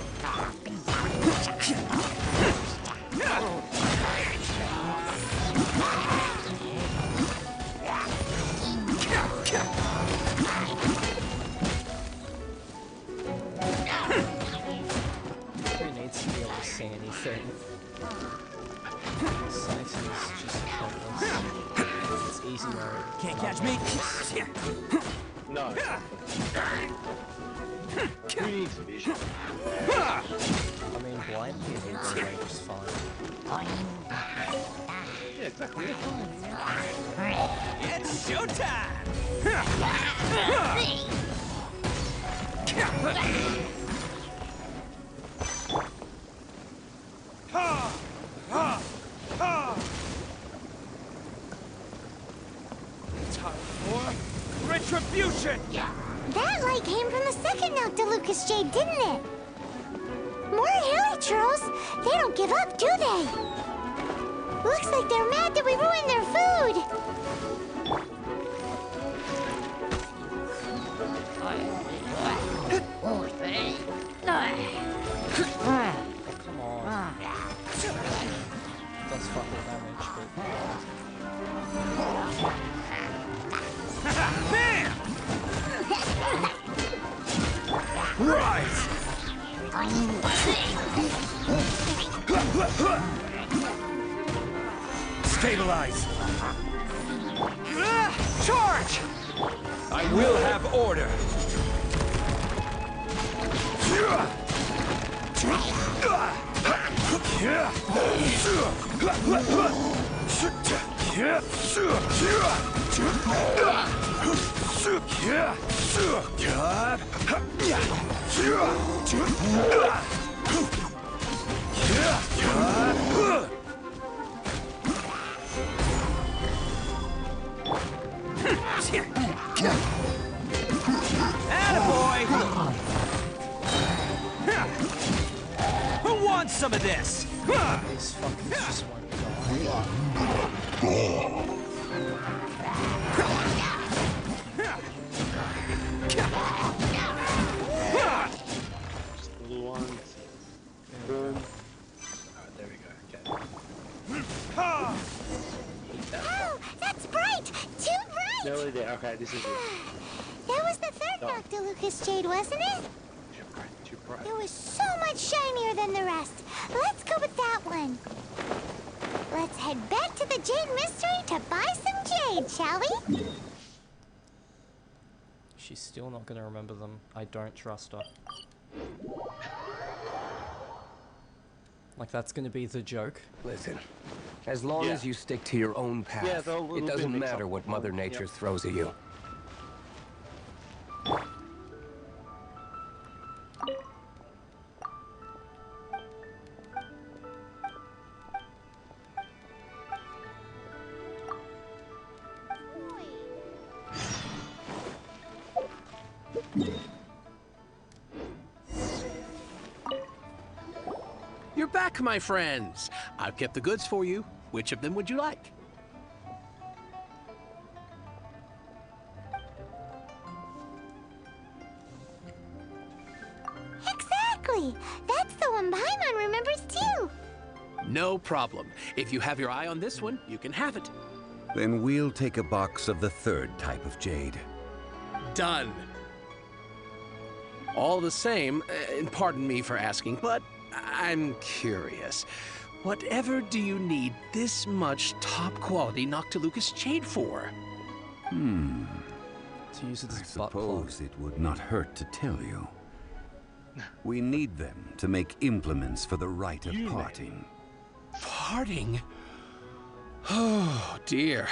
thing. Slicing is just pointless. It's easy mode. Can't catch me. No. Who needs vision? I mean, blind people get away just fine. Yeah, exactly. It's showtime! Time for retribution! That light came from the second Noctilucous Jade, didn't it? More hilly churros. They don't give up, do they? Looks like they're mad that we ruined their food. Come on. Does fuck all damage, but... Rise! Stabilize! Charge! I will have order! Attaboy! Who wants some of this? These fuckers just won't die. Just the little ones. Boom. Alright, there we go. Okay. Oh, that's bright! Too bright! Nearly there. Okay, this is it. That was the third Noctilucous Jade, wasn't it? Too bright, too bright. It was so much shinier than the rest. Let's go with that one. Let's head back to the Jade Mystery to buy some jade, shall we? She's still not gonna remember them. I don't trust her. Like, that's gonna be the joke. Listen, as long as you stick to your own path, it doesn't matter what Mother Nature throws at you. You're back, my friends. I've kept the goods for you. Which of them would you like? Exactly! That's the one Paimon remembers too! No problem. If you have your eye on this one, you can have it. Then we'll take a box of the third type of jade. Done. All the same, and pardon me for asking, but I'm curious. Whatever do you need this much top-quality Noctilucous jade for? To use it I as butt plug. suppose it would not hurt to tell you. We need them to make implements for the rite of parting. Parting? Oh, dear.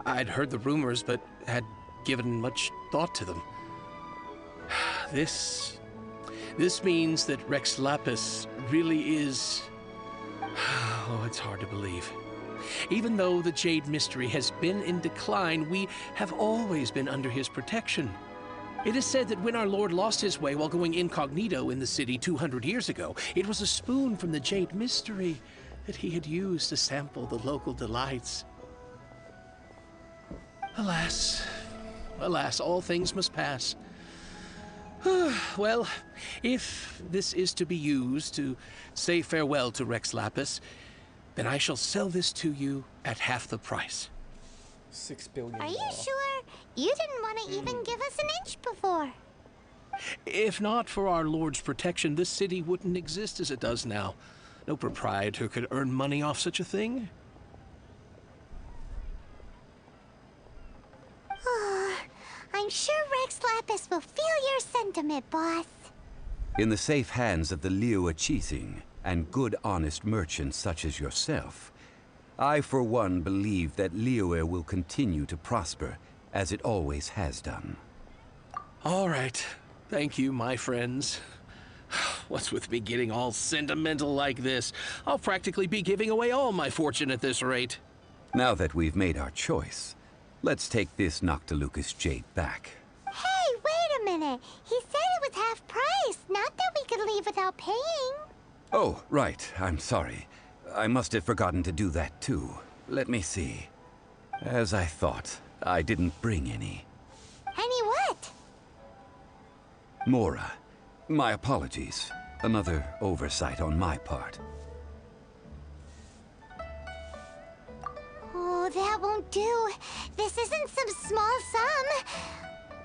I'd heard the rumors, but had given much thought to them. This means that Rex Lapis really is... Oh, it's hard to believe. Even though the Jade Mystery has been in decline, we have always been under his protection. It is said that when our Lord lost his way while going incognito in the city 200 years ago, it was a spoon from the Jade Mystery that he had used to sample the local delights. Alas, alas, all things must pass. Well, if this is to be used to say farewell to Rex Lapis, then I shall sell this to you at half the price. 6 billion. Are you sure? You didn't want to even give us an inch before. If not for our Lord's protection, this city wouldn't exist as it does now. No proprietor could earn money off such a thing. I'm sure Rex Lapis will feel your sentiment, boss. In the safe hands of the Liu Chising and good honest merchants such as yourself, I for one believe that Liyue will continue to prosper as it always has done. All right. Thank you, my friends. What's with me getting all sentimental like this? I'll practically be giving away all my fortune at this rate. Now that we've made our choice, let's take this Noctilucous jade back. Hey, wait a minute. He said it was half price, not that we could leave without paying. Oh, right. I'm sorry. I must have forgotten to do that too. Let me see. As I thought, I didn't bring any. Any what? Mora. My apologies. Another oversight on my part. Oh, that won't do. This isn't some small sum.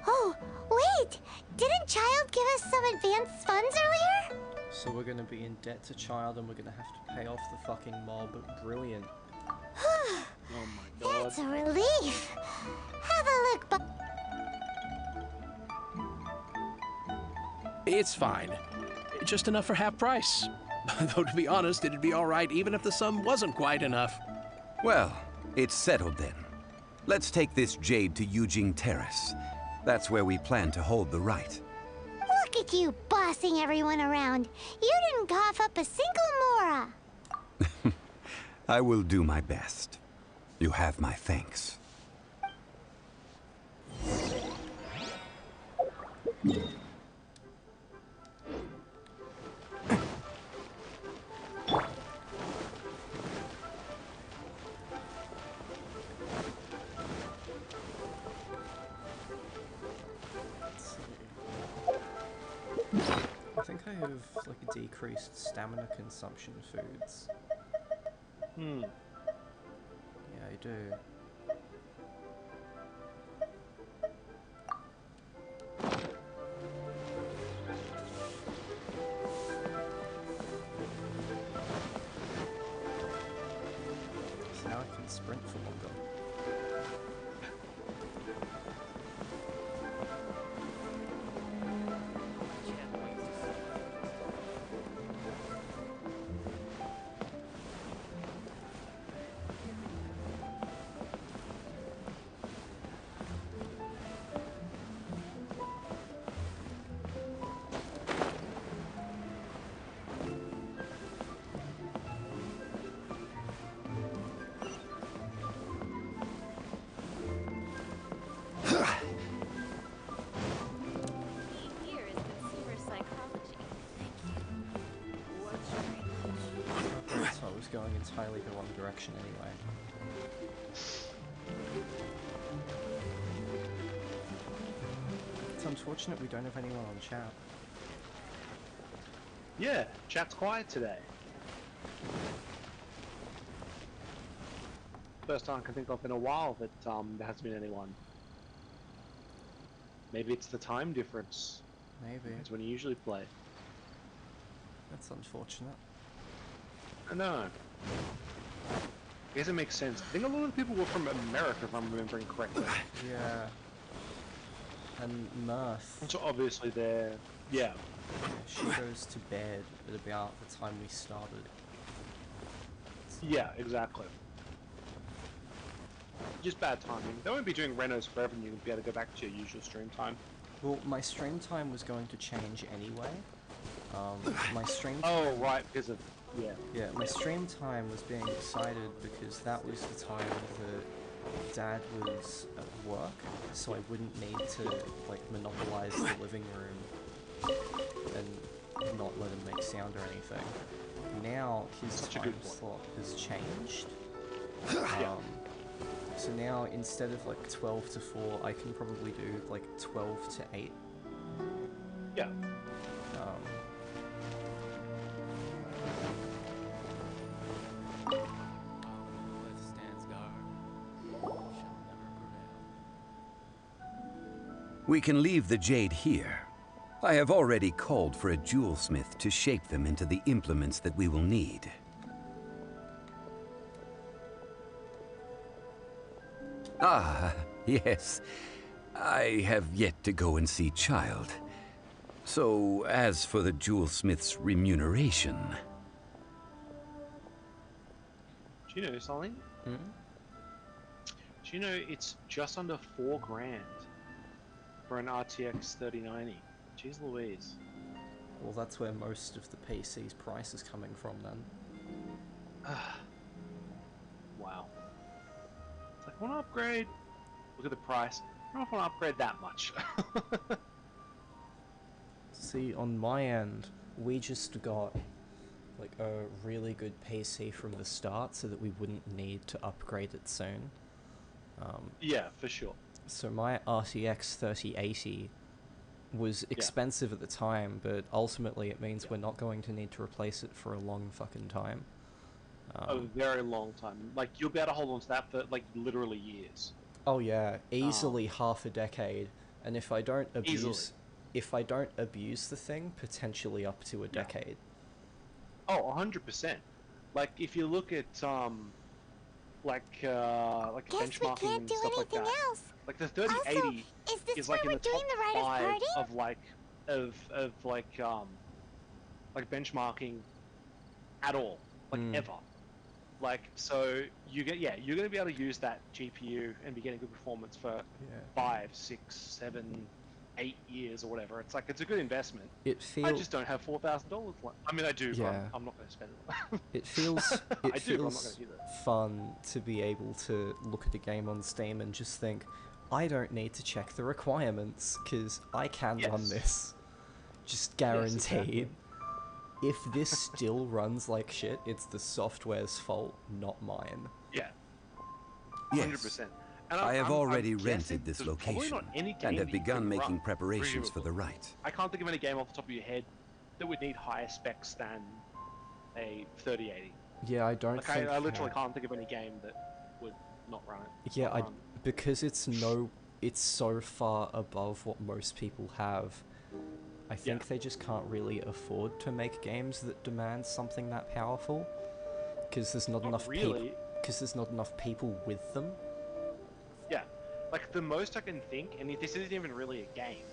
Oh, wait! Didn't Child give us some advanced funds earlier? So we're gonna be in debt to Child and we're gonna have to pay off the fucking mob. Brilliant. Oh my god. That's a relief. Have a look, It's fine. Just enough for half price. Though to be honest, it'd be all right even if the sum wasn't quite enough. Well, it's settled then. Let's take this jade to Yujing Terrace. That's where we plan to hold the rite. Look at you bossing everyone around. You didn't cough up a single Mora. I will do my best. You have my thanks. I think I have like a decreased stamina consumption foods. Hmm. Yeah, I do. So now I can sprint for longer. Going entirely the wrong direction anyway. It's unfortunate we don't have anyone on chat. Yeah, chat's quiet today. First time I can think of in a while that there hasn't been anyone. Maybe it's the time difference. Maybe. It's when you usually play. That's unfortunate. I know. I guess it makes sense. I think a lot of the people were from America, if I'm remembering correctly. Yeah. And Mirth. So obviously they're... Yeah. She goes to bed at about the time we started. Yeah, exactly. Just bad timing. They won't be doing renos forever and you'll be able to go back to your usual stream time. Well, my stream time was going to change anyway. My stream time... Oh, right, because of... Yeah. Yeah, my stream time was being decided because that was the time that Dad was at work, so I wouldn't need to, like, monopolize the living room and not let him make sound or anything. Now, his time slot has changed. So now, instead of, like, 12 to 4, I can probably do, like, 12 to 8. Yeah. We can leave the jade here. I have already called for a jewelsmith to shape them into the implements that we will need. Ah, yes. I have yet to go and see Child. So, as for the jewelsmith's remuneration... Do you know something? Hmm? Do you know it's just under $4 grand for an RTX 3090? Jeez Louise. Well, that's where most of the PC's price is coming from then. Wow. It's like, I want to upgrade. Look at the price. I don't know if I want to upgrade that much. See, on my end, we just got like a really good PC from the start so that we wouldn't need to upgrade it soon. Yeah, for sure. So my RTX 3080 was expensive at the time, but ultimately it means we're not going to need to replace it for a long fucking time. A very long time. Like, you'll be able to hold on to that for, like, literally years. Oh yeah, easily half a decade. And if I don't abuse... If I don't abuse the thing, potentially up to a decade. Oh, 100%. Like, if you look at, like benchmarking and stuff like that. Like, the 3080 is like in the top 5 of, like, like benchmarking at all. Like, ever. Like, so you get, you're going to be able to use that GPU and be getting good performance for 5, 6, 7, 8 years or whatever. It's like, it's a good investment. It feels... I just don't have $4,000. I mean, I do, but I'm not going to spend it. It feels... It feels use it. fun to be able to look at a game on Steam and just think, I don't need to check the requirements, because I can run this. Just guaranteed. Yes, exactly. If this still runs like shit, it's the software's fault, not mine. Yeah. 100%. Yes. I have already rented this location and have begun making preparations for the rite. I can't think of any game off the top of your head that would need higher specs than a 3080. Yeah, I don't think... I literally can't think of any game that would not run it. Yeah, because it's so far above what most people have, I think they just can't really afford to make games that demand something that powerful, because there's not enough people. Because there's not enough people with them. Yeah, like the most I can think, and this isn't even really a game,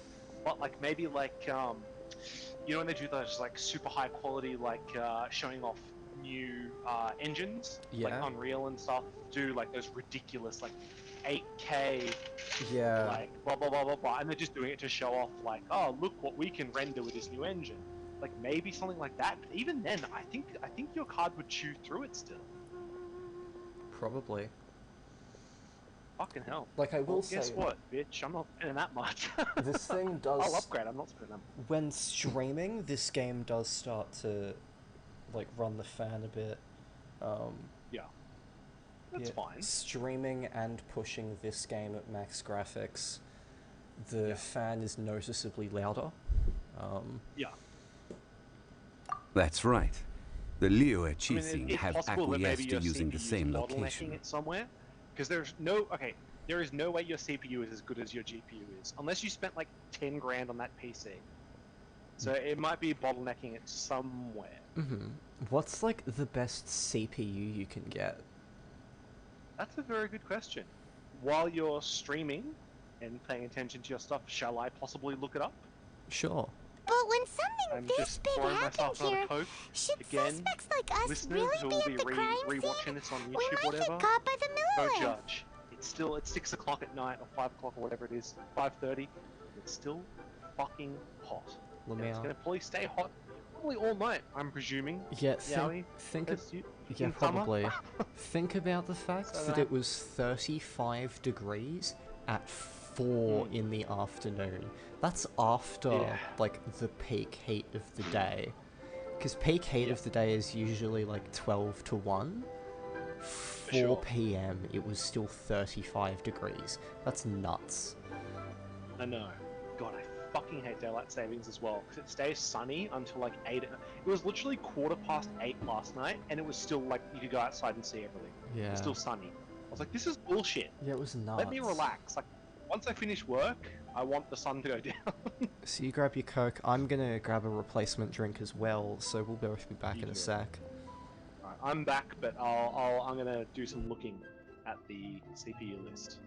but like maybe like you know when they do those like super high quality like showing off new engines, like Unreal and stuff, do like those ridiculous like 8K, like blah blah blah blah blah, and they're just doing it to show off like, oh look what we can render with this new engine. Like maybe something like that. But even then, I think your card would chew through it still. Probably. Fucking hell. Like I will say. Guess what, bitch? I'm not spending that much. This thing does. I'll upgrade. I'm not spending them. When streaming, this game does start to, like, run the fan a bit. Yeah. That's fine. Streaming and pushing this game at max graphics, the fan is noticeably louder. Yeah. That's right. The Liyue Qixing have acquiesced to using the same location. It somewhere, because there is no way your CPU is as good as your GPU is, unless you spent like 10 grand on that PC. So it might be bottlenecking it somewhere. What's like the best CPU you can get? That's a very good question. While you're streaming and paying attention to your stuff, shall I possibly look it up? Sure. But when something this big happens here, should suspects like us really be at the crime rewatching this on YouTube, we might whatever, get caught by the don't Miller. judge. It's 6 o'clock at night, or 5 o'clock, or whatever it is, 5:30. It's still fucking hot. And it's gonna probably stay hot probably all night, I'm presuming. Yeah, probably. Think about the fact that it was 35 degrees at 4 in the afternoon. That's after, like, the peak heat of the day. Because peak heat of the day is usually, like, 12 to 1. 4 p.m. it was still 35 degrees. That's nuts. I know. God, I fucking hate daylight savings as well, because it stays sunny until, like, 8. It was literally 8:15 last night, and it was still, like, you could go outside and see everything. Yeah. It was still sunny. I was like, this is bullshit. Yeah, it was nuts. Let me relax. Like, once I finish work, I want the sun to go down. So you grab your Coke, I'm gonna grab a replacement drink as well, so we'll both be back in a sec. Alright, I'm back, but I'm gonna do some looking at the CPU list.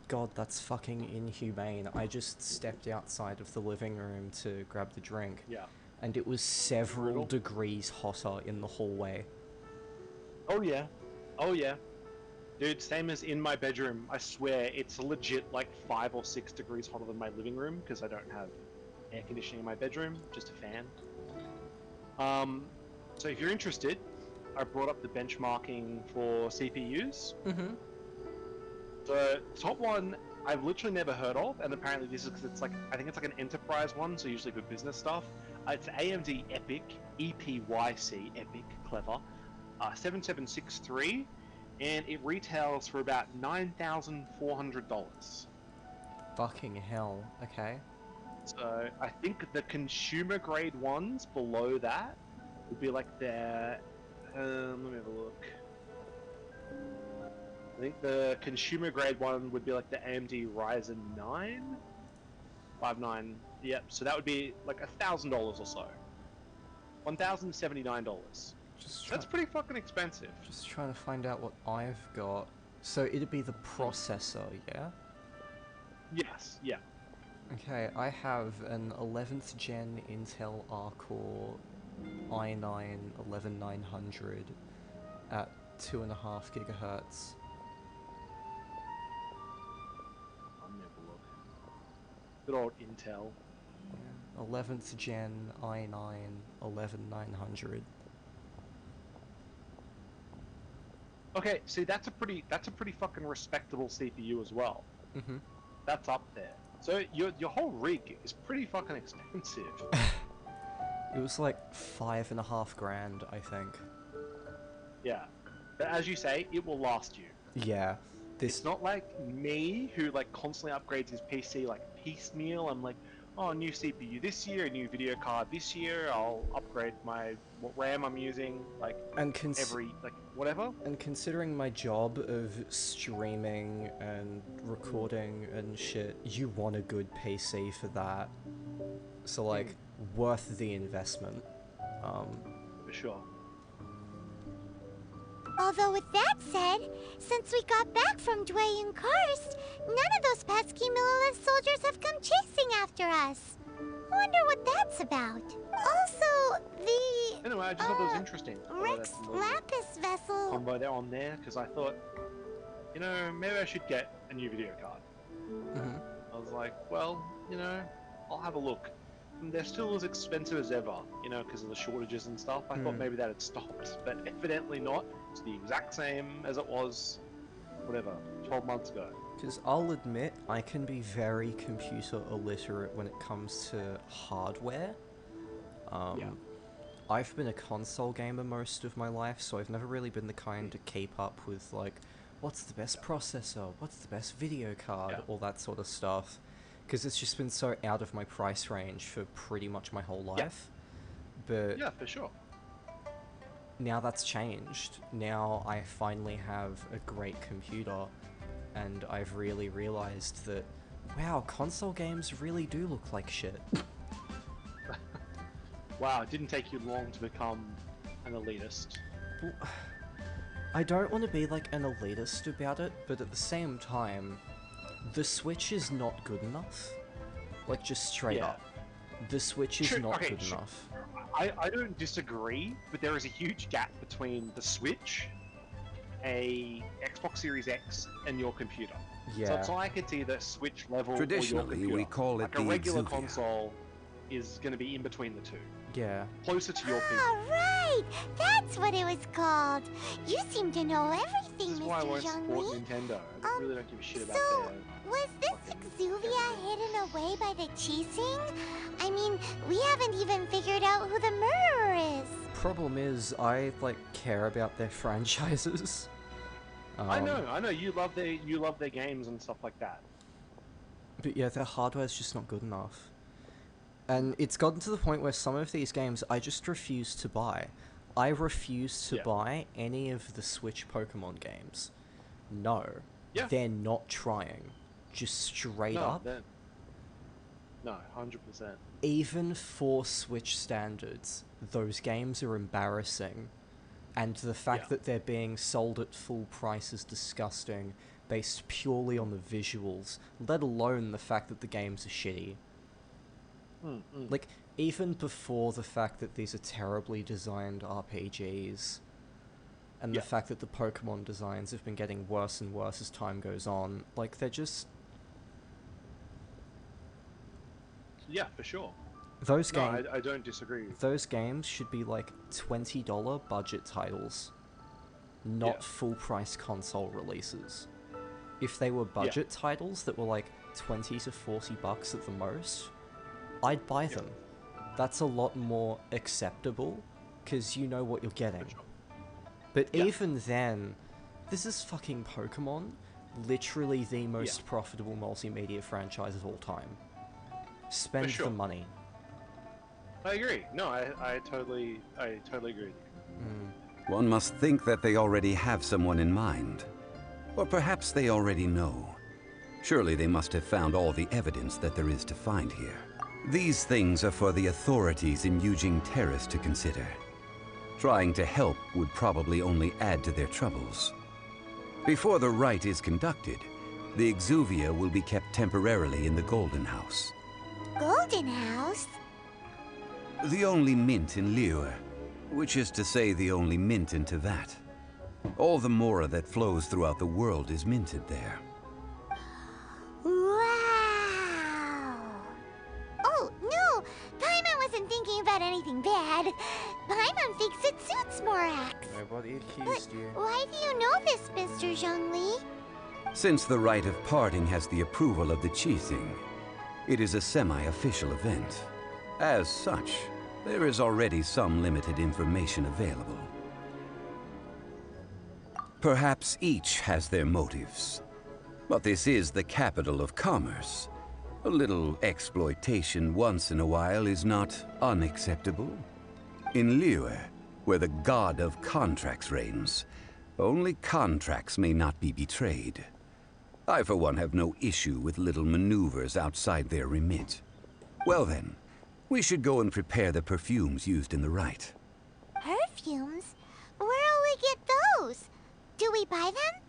God, that's fucking inhumane. I just stepped outside of the living room to grab the drink. Yeah. And it was several degrees hotter in the hallway. Oh yeah. Oh yeah. Dude, same as in my bedroom. I swear, it's legit like 5 or 6 degrees hotter than my living room because I don't have air conditioning in my bedroom, just a fan. So if you're interested, I brought up the benchmarking for CPUs. Mm-hmm. The top one I've literally never heard of, and apparently this is because it's like, I think it's like an enterprise one, so usually for business stuff. It's AMD EPYC, EPYC, EPYC, clever, 7763, and it retails for about $9,400. Fucking hell, okay. So I think the consumer grade ones below that would be like their, let me have a look. I think the consumer grade one would be like the AMD Ryzen 9? 59, yep, so that would be like $1,000 or so. $1,079. That's pretty fucking expensive. Just trying to find out what I've got. So it'd be the processor, yeah? Yes, yeah. Okay, I have an 11th gen Intel Core i9 11900 at 2.5 gigahertz. Good old Intel. Yeah. 11th gen i9 11900. Okay, see that's a pretty fucking respectable CPU as well. Mm-hmm. That's up there. So your whole rig is pretty fucking expensive. It was like $5,500, I think. Yeah, but as you say, it will last you. Yeah. It's not like me, who like constantly upgrades his PC like piecemeal. I'm like, oh, new CPU this year, a new video card this year. I'll upgrade what RAM I'm using, like every whatever. And considering my job of streaming and recording and shit, you want a good PC for that. So like, worth the investment. For sure. Although with that said, since we got back from Dwayne Karst, none of those pesky Millilith soldiers have come chasing after us. Wonder what that's about. Also, the... Anyway, I just thought that was interesting. Rex Lapis vessel... Combo there on there, because I thought, you know, maybe I should get a new video card. Mm-hmm. I was like, well, you know, I'll have a look. And they're still as expensive as ever, you know, because of the shortages and stuff. I thought maybe that had stopped, but evidently not. It's the exact same as it was, whatever, 12 months ago. Because I'll admit, I can be very computer illiterate when it comes to hardware. Yeah. I've been a console gamer most of my life, so I've never really been the kind to keep up with, like, what's the best processor, what's the best video card, all that sort of stuff. Because it's just been so out of my price range for pretty much my whole life. But yeah, for sure. Now that's changed. Now I finally have a great computer, and I've really realized that, wow, console games really do look like shit. Wow, it didn't take you long to become an elitist. I don't want to be like an elitist about it, but at the same time, the Switch is not good enough. Like, just straight up. The Switch is not good enough. I don't disagree, but there is a huge gap between the Switch, a Xbox Series X, and your computer. Yeah. So it's like it's either Switch level Traditionally, or your computer. we call it like the a regular Exuvia. console is going to be in between the two. Yeah. Closer to your PC. Ah, right! That's what it was called. You seem to know everything, This is why I Mr. won't support Zhongli. Nintendo. I really don't give a shit about So, their... was this Exuvia hidden away by the Cheesing? I mean, we haven't even figured out who the murderer is. Problem is, I, like, care about their franchises. I know. You love their games and stuff like that. But yeah, their hardware's just not good enough. And it's gotten to the point where some of these games I just refuse to buy. I refuse to buy any of the Switch Pokemon games. No. Yeah. They're not trying. Just straight up. No, 100%. Even for Switch standards, those games are embarrassing. And the fact that they're being sold at full price is disgusting, based purely on the visuals, let alone the fact that the games are shitty. Like, even before the fact that these are terribly designed RPGs, and the fact that the Pokemon designs have been getting worse and worse as time goes on, like, they're just... Yeah, for sure. Those games... I don't disagree. Those games should be, like, $20 budget titles, not full-price console releases. If they were budget titles that were, like, 20 to 40 bucks at the most, I'd buy them. That's a lot more acceptable, because you know what you're getting. But even then, this is fucking Pokemon, literally the most profitable multimedia franchise of all time. Spend the money. I agree. No, I totally agree with you. One must think that they already have someone in mind. Or perhaps they already know. Surely they must have found all the evidence that there is to find here. These things are for the authorities in Eugene Terrace to consider. Trying to help would probably only add to their troubles. Before the rite is conducted, the Exuvia will be kept temporarily in the Golden House. Golden House? The only mint in Liyue, which is to say the only mint in Teyvat. All the mora that flows throughout the world is minted there. Wow! Oh, no! Paimon wasn't thinking about anything bad. Paimon thinks it suits Morax. Nobody accused you. Why do you know this, Mr. Zhongli? Since the rite of parting has the approval of the Qixing, it is a semi-official event. As such, there is already some limited information available. Perhaps each has their motives. But this is the capital of commerce. A little exploitation once in a while is not unacceptable. In Liyue, where the god of contracts reigns, only contracts may not be betrayed. I, for one, have no issue with little maneuvers outside their remit. Well then, we should go and prepare the perfumes used in the rite. Perfumes? Where'll we get those? Do we buy them?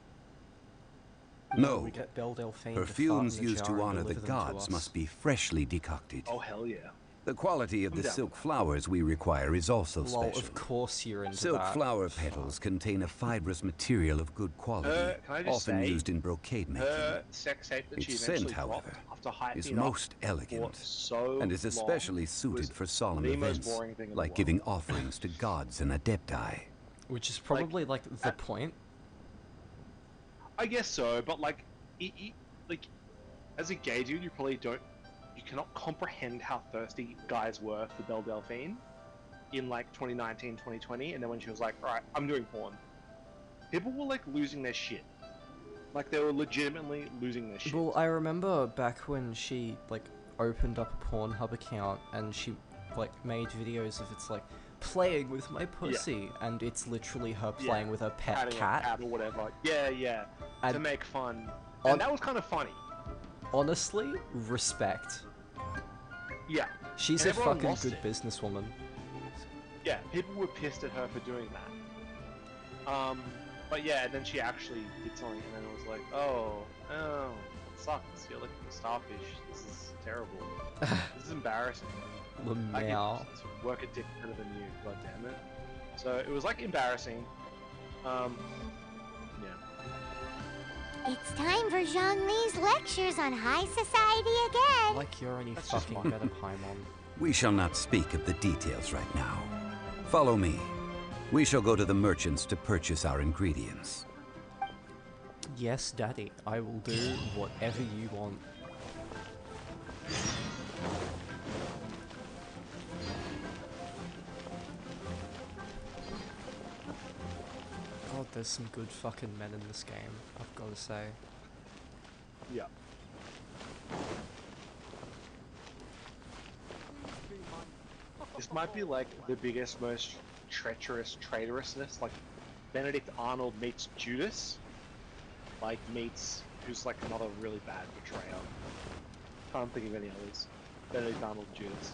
No. We get Belle Delphine Perfumes to fart in a used jar to and honor the deliver them to gods us. must be freshly decocted. Oh, hell yeah. The quality of the down. silk flowers we require is also Lol, special. of course you're into Silk that. flower petals contain a fibrous material of good quality, can I just often say, used in brocade making. Her sex tape that she Its eventually scent, dropped however, after hyping is it up most elegant, for so and is especially long suited was for solemn the most events, boring thing in the like world. giving offerings to gods and adepti. Which is probably, like the point. I guess so, but like, like, as a gay dude, you cannot comprehend how thirsty guys were for Belle Delphine in like 2019, 2020, and then when she was like, alright, I'm doing porn. People were like losing their shit. Like they were legitimately losing their shit. Well, I remember back when she, like, opened up a Pornhub account and she, like, made videos of it's like, playing with my pussy, and it's literally her playing with her pet Patting cat. a cat or whatever. Yeah, And to make fun. And that was kind of funny. Honestly, respect. Yeah. She's And a everyone fucking lost good it. businesswoman. Yeah, people were pissed at her for doing that. But yeah, and then she actually did something, and then it was like, oh, it sucks. You're licking the starfish. This is terrible. This is embarrassing. I Meow. could work a dick better than you, god damn it. So it was like embarrassing. Yeah. It's time for Zhongli's lectures on high society again. Like you're any That's fucking just better Paimon. We shall not speak of the details right now. Follow me. We shall go to the merchants to purchase our ingredients. Yes, Daddy, I will do whatever you want. God, there's some good fucking men in this game, I've got to say. Yeah. This might be like the biggest, most treacherous traitorousness. Like Benedict Arnold meets Judas. Like meets who's like another really bad betrayer. Can't think of any others. Benedict Arnold, Judas.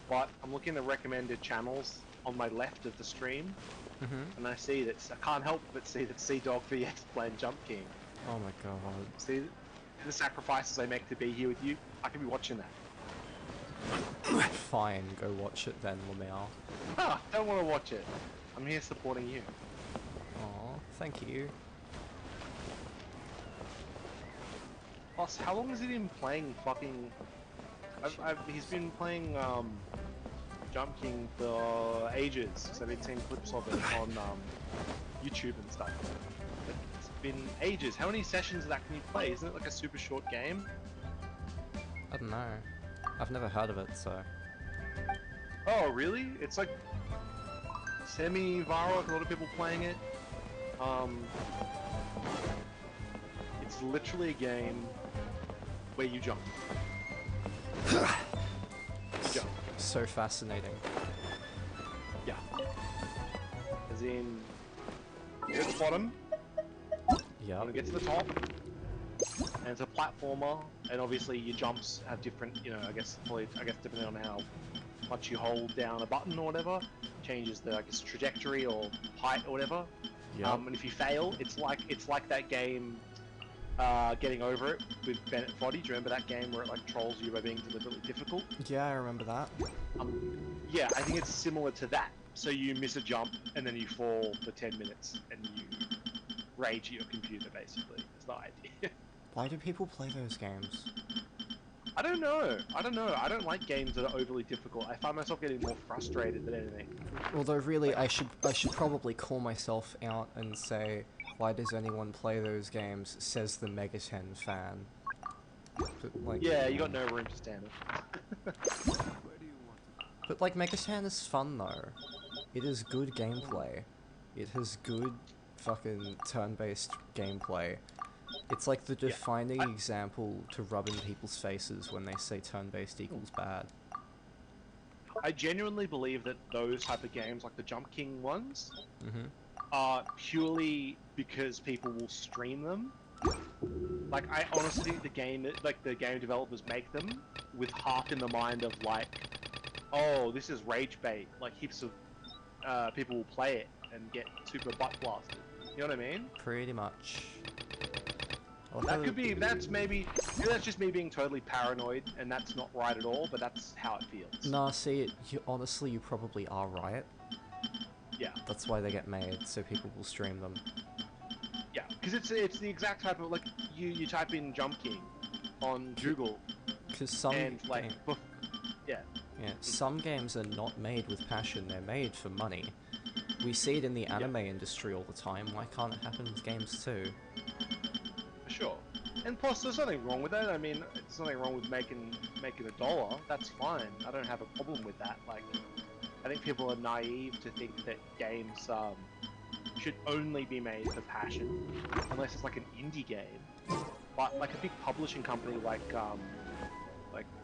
But I'm looking at recommended channels on my left of the stream, and I see that I can't help but see that Sea Dog VX playing Jump King. Oh my god. See the sacrifices I make to be here with you. I could be watching that. Fine, go watch it then, Lamau. Ah, don't want to watch it. I'm here supporting you. Aw, thank you. Plus, how long has he been playing fucking... he's been playing Jump King for ages, so I've been seeing clips of it on YouTube and stuff. But it's been ages. How many sessions of that can you play? Isn't it like a super short game? I don't know. I've never heard of it, so... Oh, really? It's like semi-viral, like a lot of people playing it. It's literally a game where you jump. Jump. So fascinating. Yeah. As in, you're at the bottom, Yeah. want to get to the top, and it's a platformer, and obviously your jumps have different, you know, I guess depending on how much you hold down a button or whatever, changes the, I guess, trajectory or height or whatever. Yeah. And if you fail, it's like that game, Getting Over It with Bennett Foddy. Do you remember that game where it like trolls you by being deliberately difficult? Yeah, I remember that. Yeah, I think it's similar to that. So you miss a jump and then you fall for 10 minutes and you rage at your computer, basically. It's the idea. Why do people play those games? I don't know. I don't like games that are overly difficult. I find myself getting more frustrated than anything. Although really, I should probably call myself out and say, why does anyone play those games? Says the Megaten fan. But, like, Yeah, you got no room to stand it. But like, Megaten is fun though. It is good gameplay. It has good fucking turn-based gameplay. It's like the defining example to rub in people's faces when they say turn-based equals bad. I genuinely believe that those type of games, like the Jump King ones, are purely because people will stream them. Like, I honestly think the game developers make them with half in the mind of like, oh, this is rage bait. Like, heaps of people will play it and get super butt blasted. You know what I mean? Pretty much. That could be, that's just me being totally paranoid, and that's not right at all, but that's how it feels. Nah, see, honestly, you probably are right. Yeah. That's why they get made, so people will stream them. Yeah, because it's the exact type of, like, you type in Jump King on Google, Because some... and, like, yeah. Yeah, some games are not made with passion, they're made for money. We see it in the anime industry all the time, why can't it happen with games too? Sure. And plus, there's nothing wrong with that. I mean, there's nothing wrong with making $1. That's fine. I don't have a problem with that. Like, I think people are naive to think that games should only be made for passion, unless it's like an indie game. But like a big publishing company like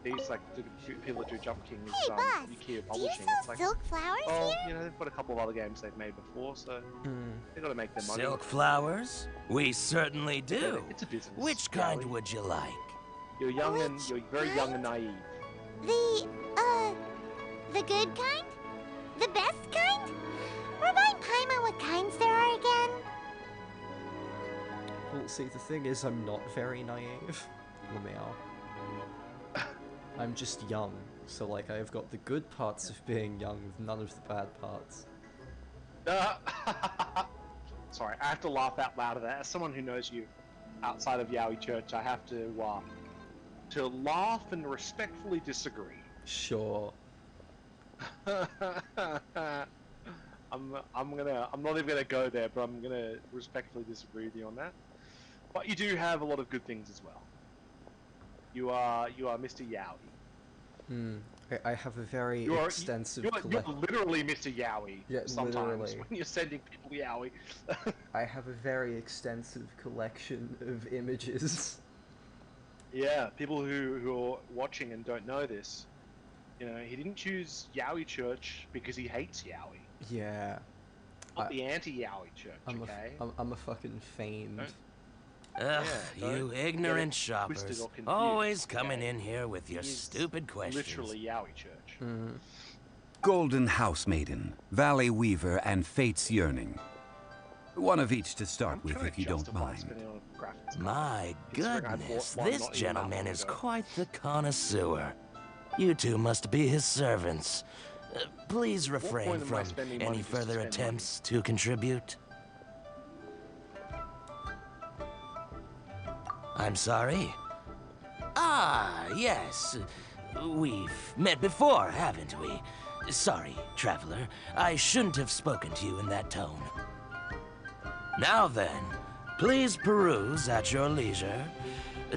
these, like the people that do Jump King is Yukiya Publishing. Do you It's like, silk flowers oh, here? you know, they've got a couple of other games they've made before, so they've got to make their money. Silk flowers? We certainly do. It's a business. Which kind would you like? You're young and you're very young and naive. The good kind? The best kind? Remind Paimon what kinds there are again. Well, see, the thing is, I'm not very naive, Lamau. I'm just young, so like I've got the good parts of being young with none of the bad parts. Sorry, I have to laugh out loud at that. As someone who knows you outside of Yowie Church, I have to laugh and respectfully disagree. Sure. I'm not even gonna go there, but I'm gonna respectfully disagree with you on that. But you do have a lot of good things as well. You are Mr. Yowie. I have a very extensive You're literally Mr. Yowie. Yeah, sometimes literally. when you're sending people Yowie. I have a very extensive collection of images. Yeah, people who are watching and don't know this, you know, he didn't choose Yowie Church because he hates Yowie. Yeah. Not the anti-Yowie Church, okay? I'm a fucking fiend. Ugh, you ignorant shoppers. Always coming in here with your stupid questions. Literally Yowie Church. Golden Housemaiden, Valley Weaver, and Fate's Yearning. One of each to start with, if you don't mind. My goodness, this gentleman is quite the connoisseur. You two must be his servants. Please refrain from any further attempts to contribute. I'm sorry? Ah, yes. We've met before, haven't we? Sorry, traveler. I shouldn't have spoken to you in that tone. Now then, please peruse at your leisure.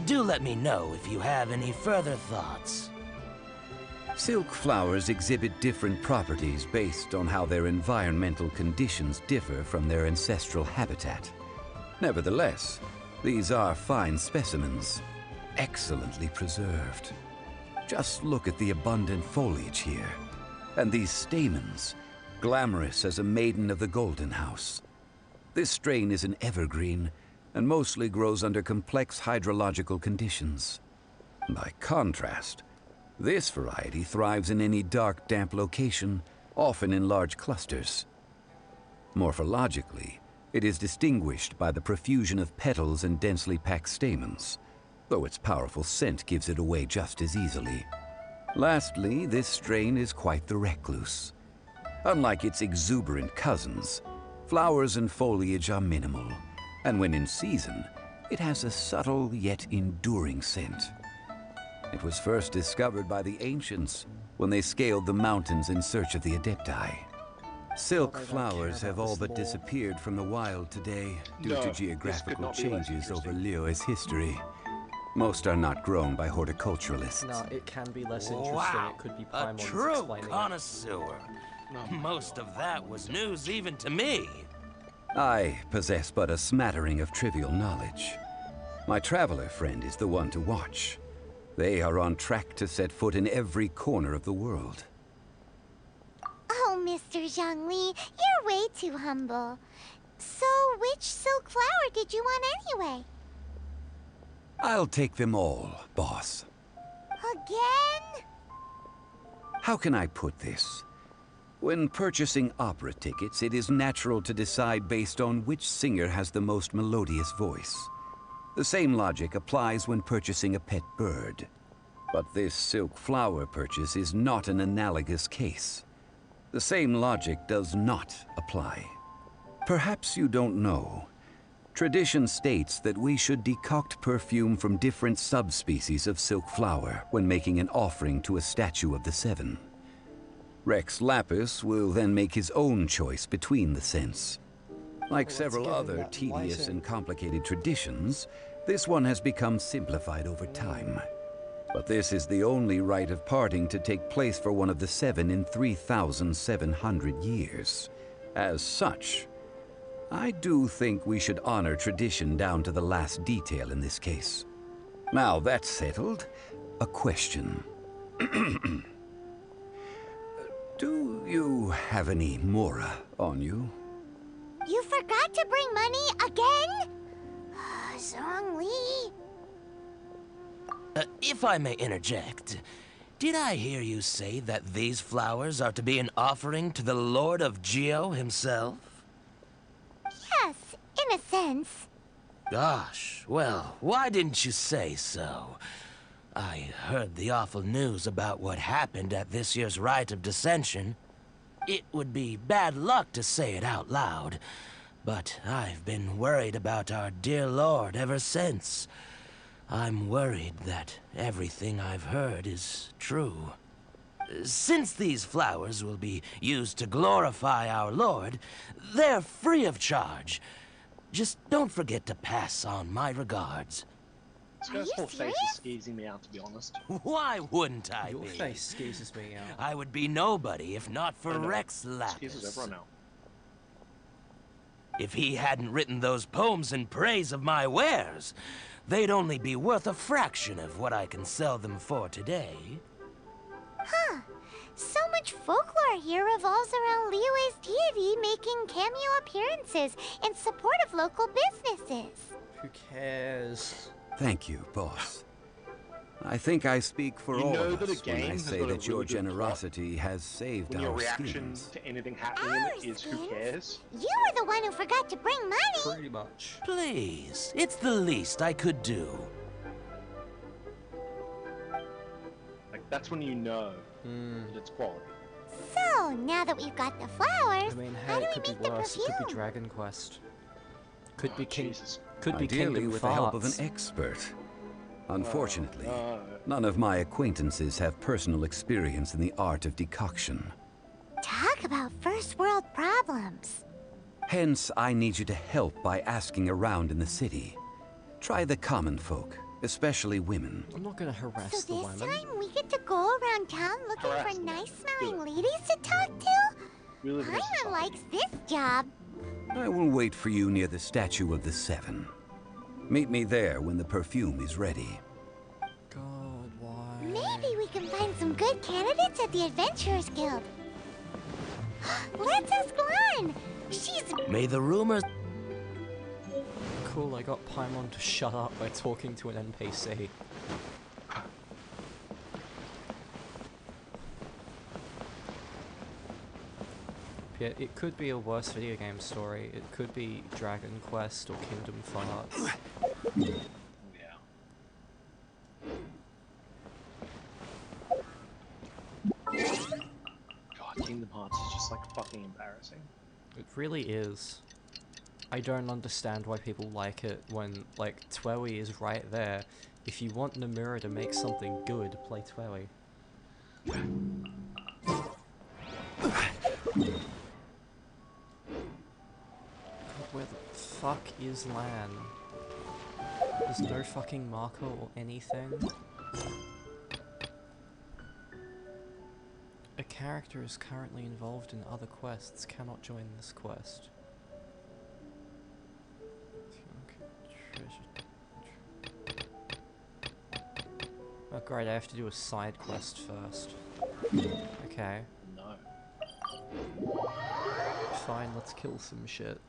Do let me know if you have any further thoughts. Silk flowers exhibit different properties based on how their environmental conditions differ from their ancestral habitat. Nevertheless, these are fine specimens, excellently preserved. Just look at the abundant foliage here, and these stamens, glamorous as a maiden of the Golden House. This strain is an evergreen, and mostly grows under complex hydrological conditions. By contrast, this variety thrives in any dark, damp location, often in large clusters. Morphologically, it is distinguished by the profusion of petals and densely packed stamens, though its powerful scent gives it away just as easily. Lastly, this strain is quite the recluse. Unlike its exuberant cousins, flowers and foliage are minimal, and when in season, it has a subtle yet enduring scent. It was first discovered by the ancients when they scaled the mountains in search of the Adepti. Silk flowers have all but disappeared from the wild today due to geographical changes over Liyue's history. Most are not grown by horticulturalists. No, it can be less interesting. Wow, It could be a Paimons true explaining connoisseur. Most of that was news even to me. I possess but a smattering of trivial knowledge. My traveler friend is the one to watch. They are on track to set foot in every corner of the world. Oh, Mr. Zhongli, you're way too humble. So, which silk flower did you want anyway? I'll take them all, boss. Again? How can I put this? When purchasing opera tickets, it is natural to decide based on which singer has the most melodious voice. The same logic applies when purchasing a pet bird. But this silk flower purchase is not an analogous case. The same logic does not apply. Perhaps you don't know. Tradition states that we should decoct perfume from different subspecies of silk flower when making an offering to a statue of the Seven. Rex Lapis will then make his own choice between the scents. Like several other tedious and complicated traditions, this one has become simplified over time. But this is the only rite of parting to take place for one of the Seven in 3,700 years. As such, I do think we should honor tradition down to the last detail in this case. Now that's settled, a question. Do you have any Mora on you? You forgot to bring money again? Zhongli. If I may interject, did I hear you say that these flowers are to be an offering to the Lord of Geo himself? Yes, in a sense. Gosh, well, why didn't you say so? I heard the awful news about what happened at this year's Rite of Dissension. It would be bad luck to say it out loud, but I've been worried about our dear Lord ever since. I'm worried that everything I've heard is true. Since these flowers will be used to glorify our Lord, they're free of charge. Just don't forget to pass on my regards. This guy's whole face is skeezing me out, to be honest. Why wouldn't I Your be? face skeezes me out. I would be nobody if not for Rex Lapis. Skeezes everyone out. If he hadn't written those poems in praise of my wares, they'd only be worth a fraction of what I can sell them for today. Huh. So much folklore here revolves around Liyue's deity making cameo appearances in support of local businesses. Who cares? Thank you, boss. I think I speak for all of us when I say that your generosity has saved when your our reaction skins. to anything happening in it is who cares? You were the one who forgot to bring money. Pretty much. Please, it's the least I could do. Like, that's when you know that it's quality. So, now that we've got the flowers, I mean, how hey, do it could we be make the worse. It could perfume? be Dragon Quest. Could be King. Jesus. Could be Ideally Kingdom with the help of an Farts. expert. Unfortunately, none of my acquaintances have personal experience in the art of decoction. Talk about first world problems. Hence, I need you to help by asking around in the city. Try the common folk, especially women. I'm not gonna harass So the this women. time we get to go around town looking Harass for them. nice-smelling Do it. ladies to talk to? We live in a Paimon society. likes this job. I will wait for you near the Statue of the Seven. Meet me there when the perfume is ready. God, why? Maybe we can find some good candidates at the Adventurers Guild. Let's ask Lan. She's... May the rumors... Cool, I got Paimon to shut up by talking to an NPC. Yeah, it could be a worse video game story. It could be Dragon Quest or Kingdom Farts. Yeah. God, Kingdom Hearts is just like fucking embarrassing. It really is. I don't understand why people like it when, like, Twoey is right there. If you want Nomura to make something good, play Twoey. Where the fuck is Lan? There's no fucking marker or anything. A character is currently involved in other quests, cannot join this quest. Oh great, I have to do a side quest first. Okay. No. Fine, let's kill some shit.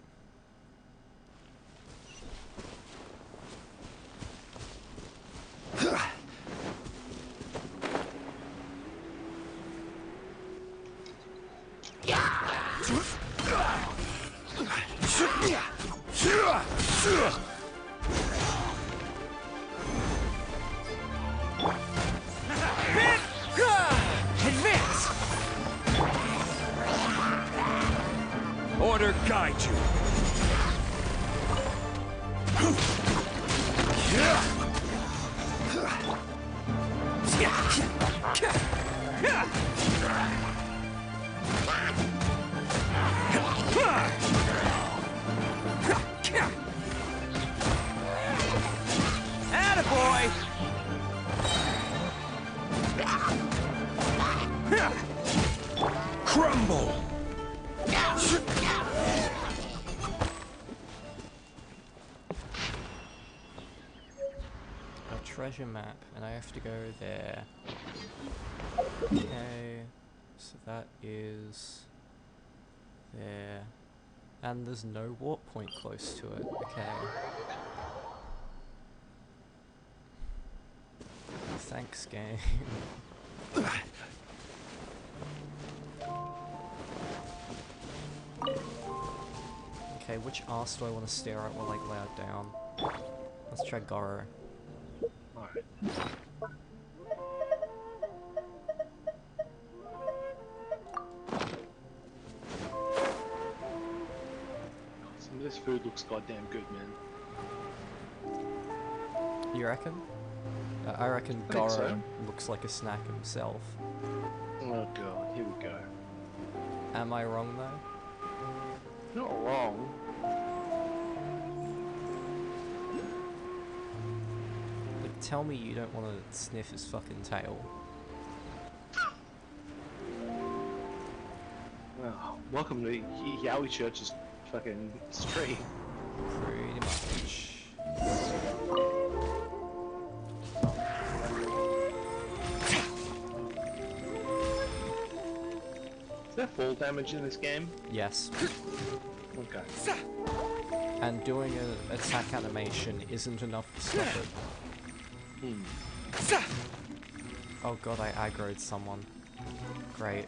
Advance! Order guide you. Attaboy! Crumble! A treasure map, and I have to go there. Okay, so that is there. And there's no warp point close to it. Okay. Thanks, game. Okay, which arse do I want to stare at while I glide down? Let's try Goro. Alright. Some of this food looks goddamn good, man. You reckon? I reckon I think Goro so. looks like a snack himself. Oh god, here we go. Am I wrong though? Not wrong. Like, tell me you don't want to sniff his fucking tail. Oh, welcome to Yowie Church's fucking stream. Pretty much. Is there fall damage in this game? Yes. Okay. And doing an attack animation isn't enough to stop it. Oh god, I aggroed someone. Great.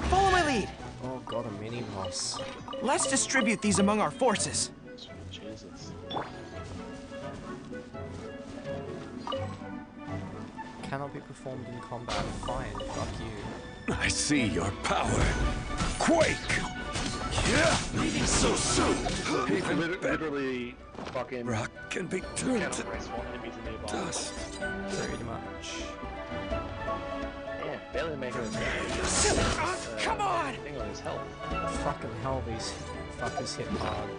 Follow my lead! Oh god, a mini boss. Let's distribute these among our forces. Jesus. Cannot be performed in combat. Fine, fuck you. I see your power. Quake! Yeah! Leaving so soon! Literally fucking Rock can be turned to enemies nearby. dust. Pretty much. Yeah, barely making it. Come on! Thing on his health. Fucking hell, these fuckers hit hard.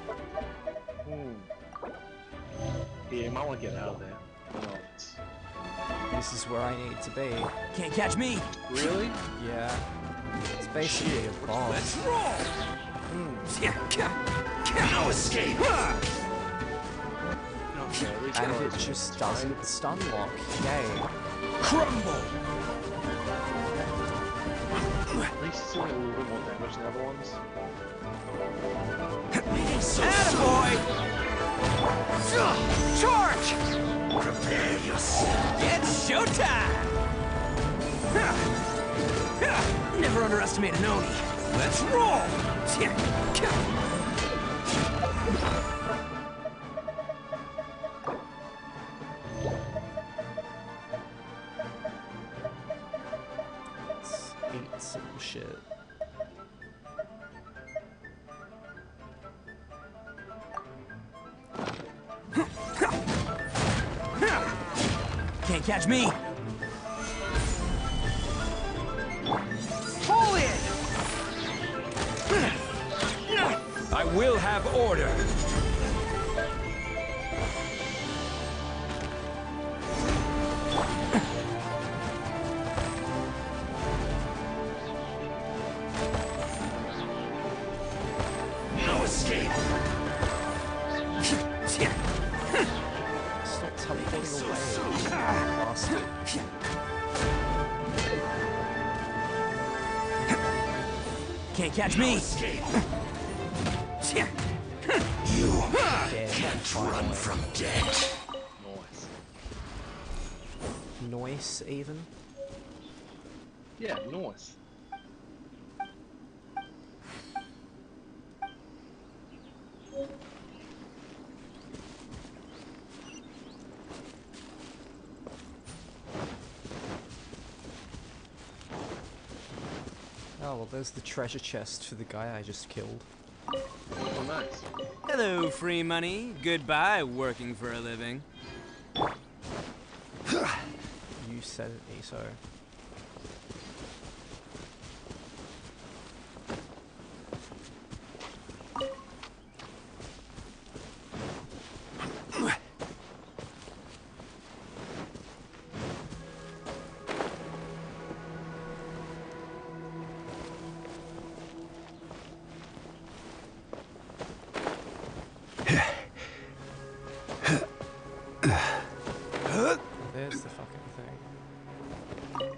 Yeah, you might want to get out of there. Oh, This is where I need to be. Can't catch me! really? Yeah. It's basically a boss. Let's roll! No escape! Okay, at least And I it was just trying. doesn't stun lock. Yay. Crumble! At least it's doing a little bit more damage than the other ones. Leaving so Attaboy! Charge! Prepare yourself! It's showtime! Never underestimate an Oni. Let's roll! Let's eat some shit. Can't catch me! Pull it! I will have order! No escape! Stop teleporting away. Bastard. Can't catch me! Escape! Yeah, Can't run from death! Nice. Noise, even. Yeah, nice. Oh, well, there's the treasure chest for the guy I just killed. Oh, nice. Hello, free money. Goodbye, working for a living. You said it, Iso. There's the fucking thing.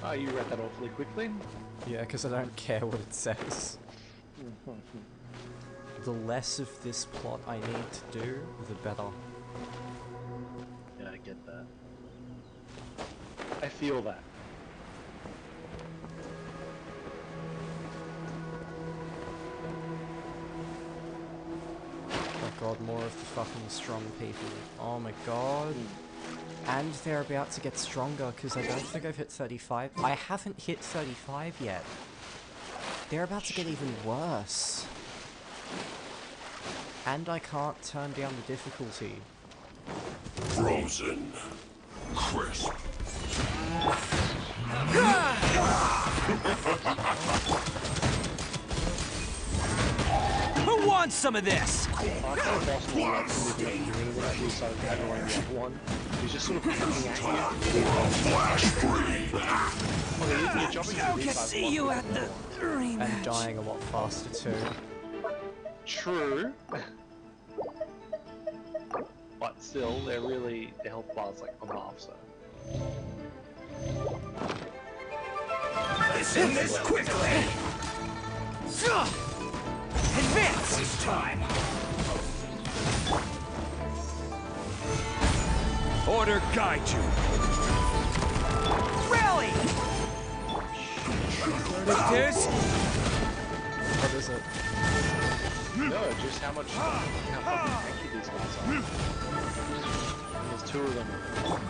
Oh, you read that awfully quickly. Yeah, because I don't care what it says. The less of this plot I need to do, the better. Yeah, I get that. I feel that. god, more of the fucking strong people. Oh my god. And they're about to get stronger, because I don't think I've hit 35. I haven't hit 35 yet. They're about to get even worse. And I can't turn down the difficulty. Frozen. Crisp. Who wants some of this? He's just sort of looking at you. Flash free. I can see you at the rematch. And dying a lot faster too. True. But still, their health bar's like on half, so. Let's end this quickly! Advance! It's time! Order guide you! Rally! This? What is it? No, just how fucking tanky these guys are. There's two of them.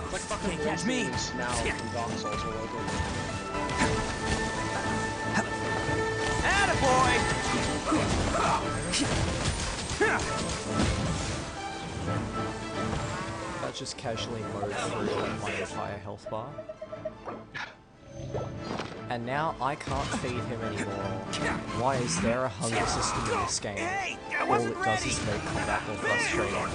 It's like fucking Can't catch me. Now from Dark Souls all over again. Attaboy! That just casually mowed through my entire health bar. And now I can't feed him anymore. Why is there a hunger system in this game? All it does is make combat more frustrating.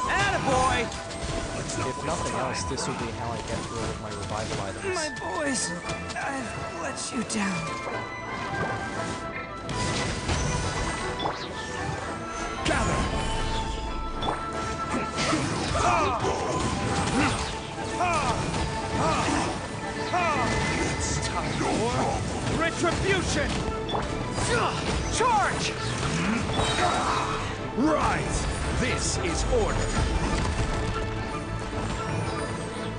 Attaboy! If nothing else, this will be how I get through all of my revival items. My boys, I've let you down. Gather! It's time for retribution! Charge! Right! This is order!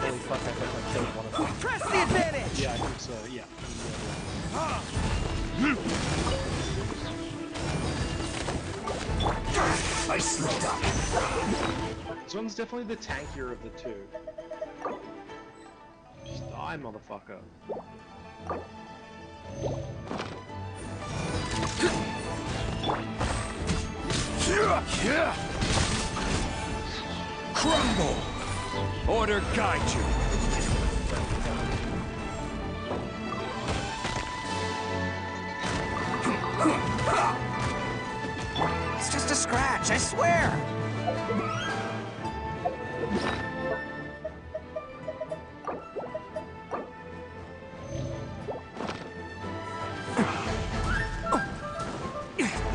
Holy fuck, I think I killed one of them. Press the advantage! Yeah, I think so, yeah. I slipped up. This one's definitely the tankier of the two. Just die, motherfucker. Crumble! Order guide you! It's just a scratch, I swear!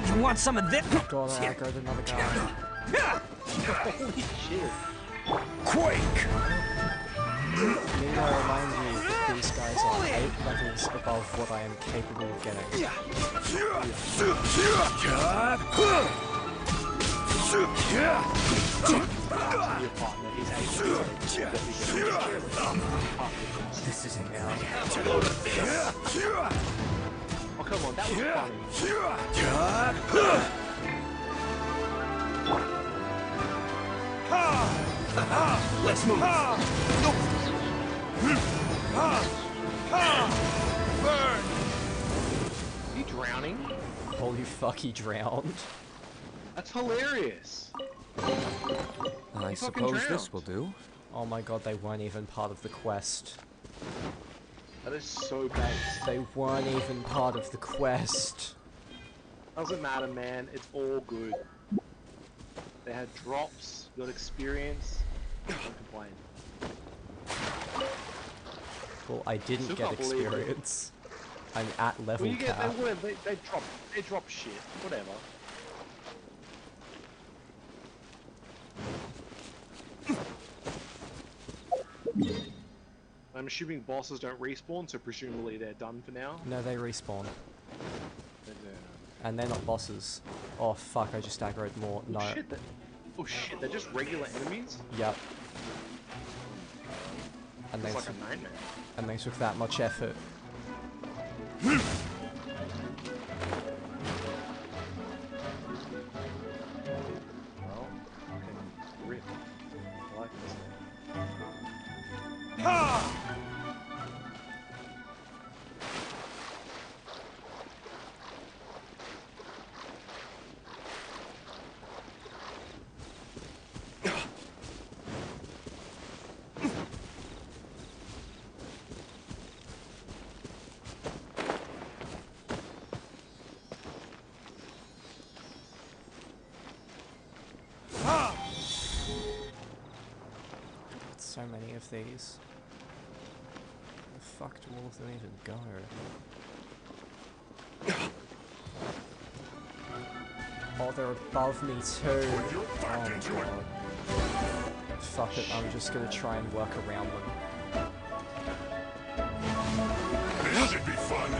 You want some of this? God, I aggroed another guy. Holy shit. Quake! Need I remind you that these guys are 8 levels above what I am capable of getting. This isn't now. Oh, come on, that was funny. Let's move. Burn! Is he drowning? Holy fuck, he drowned. That's hilarious. I suppose this will do. Oh my god, they weren't even part of the quest. That is so based. They weren't even part of the quest. Doesn't matter, man. It's all good. They had drops, got experience. Don't complain. Well, I didn't Still get can't believe it. experience. I'm at level Well, you get, cap. they drop shit. Whatever. I'm assuming bosses don't respawn, so presumably they're done for now. No, they respawn. They do. And they're not bosses. Oh fuck, I just aggroed more. No. Oh shit, they're just regular enemies? Yep. And it's they like a nightmare. and they took that much effort. Well, fucking rip. I like this. So many of these. Where the fuck do all of them even go? Oh, they're above me too. Oh my god. Fuck it, I'm just gonna try and work around them. This should be fun.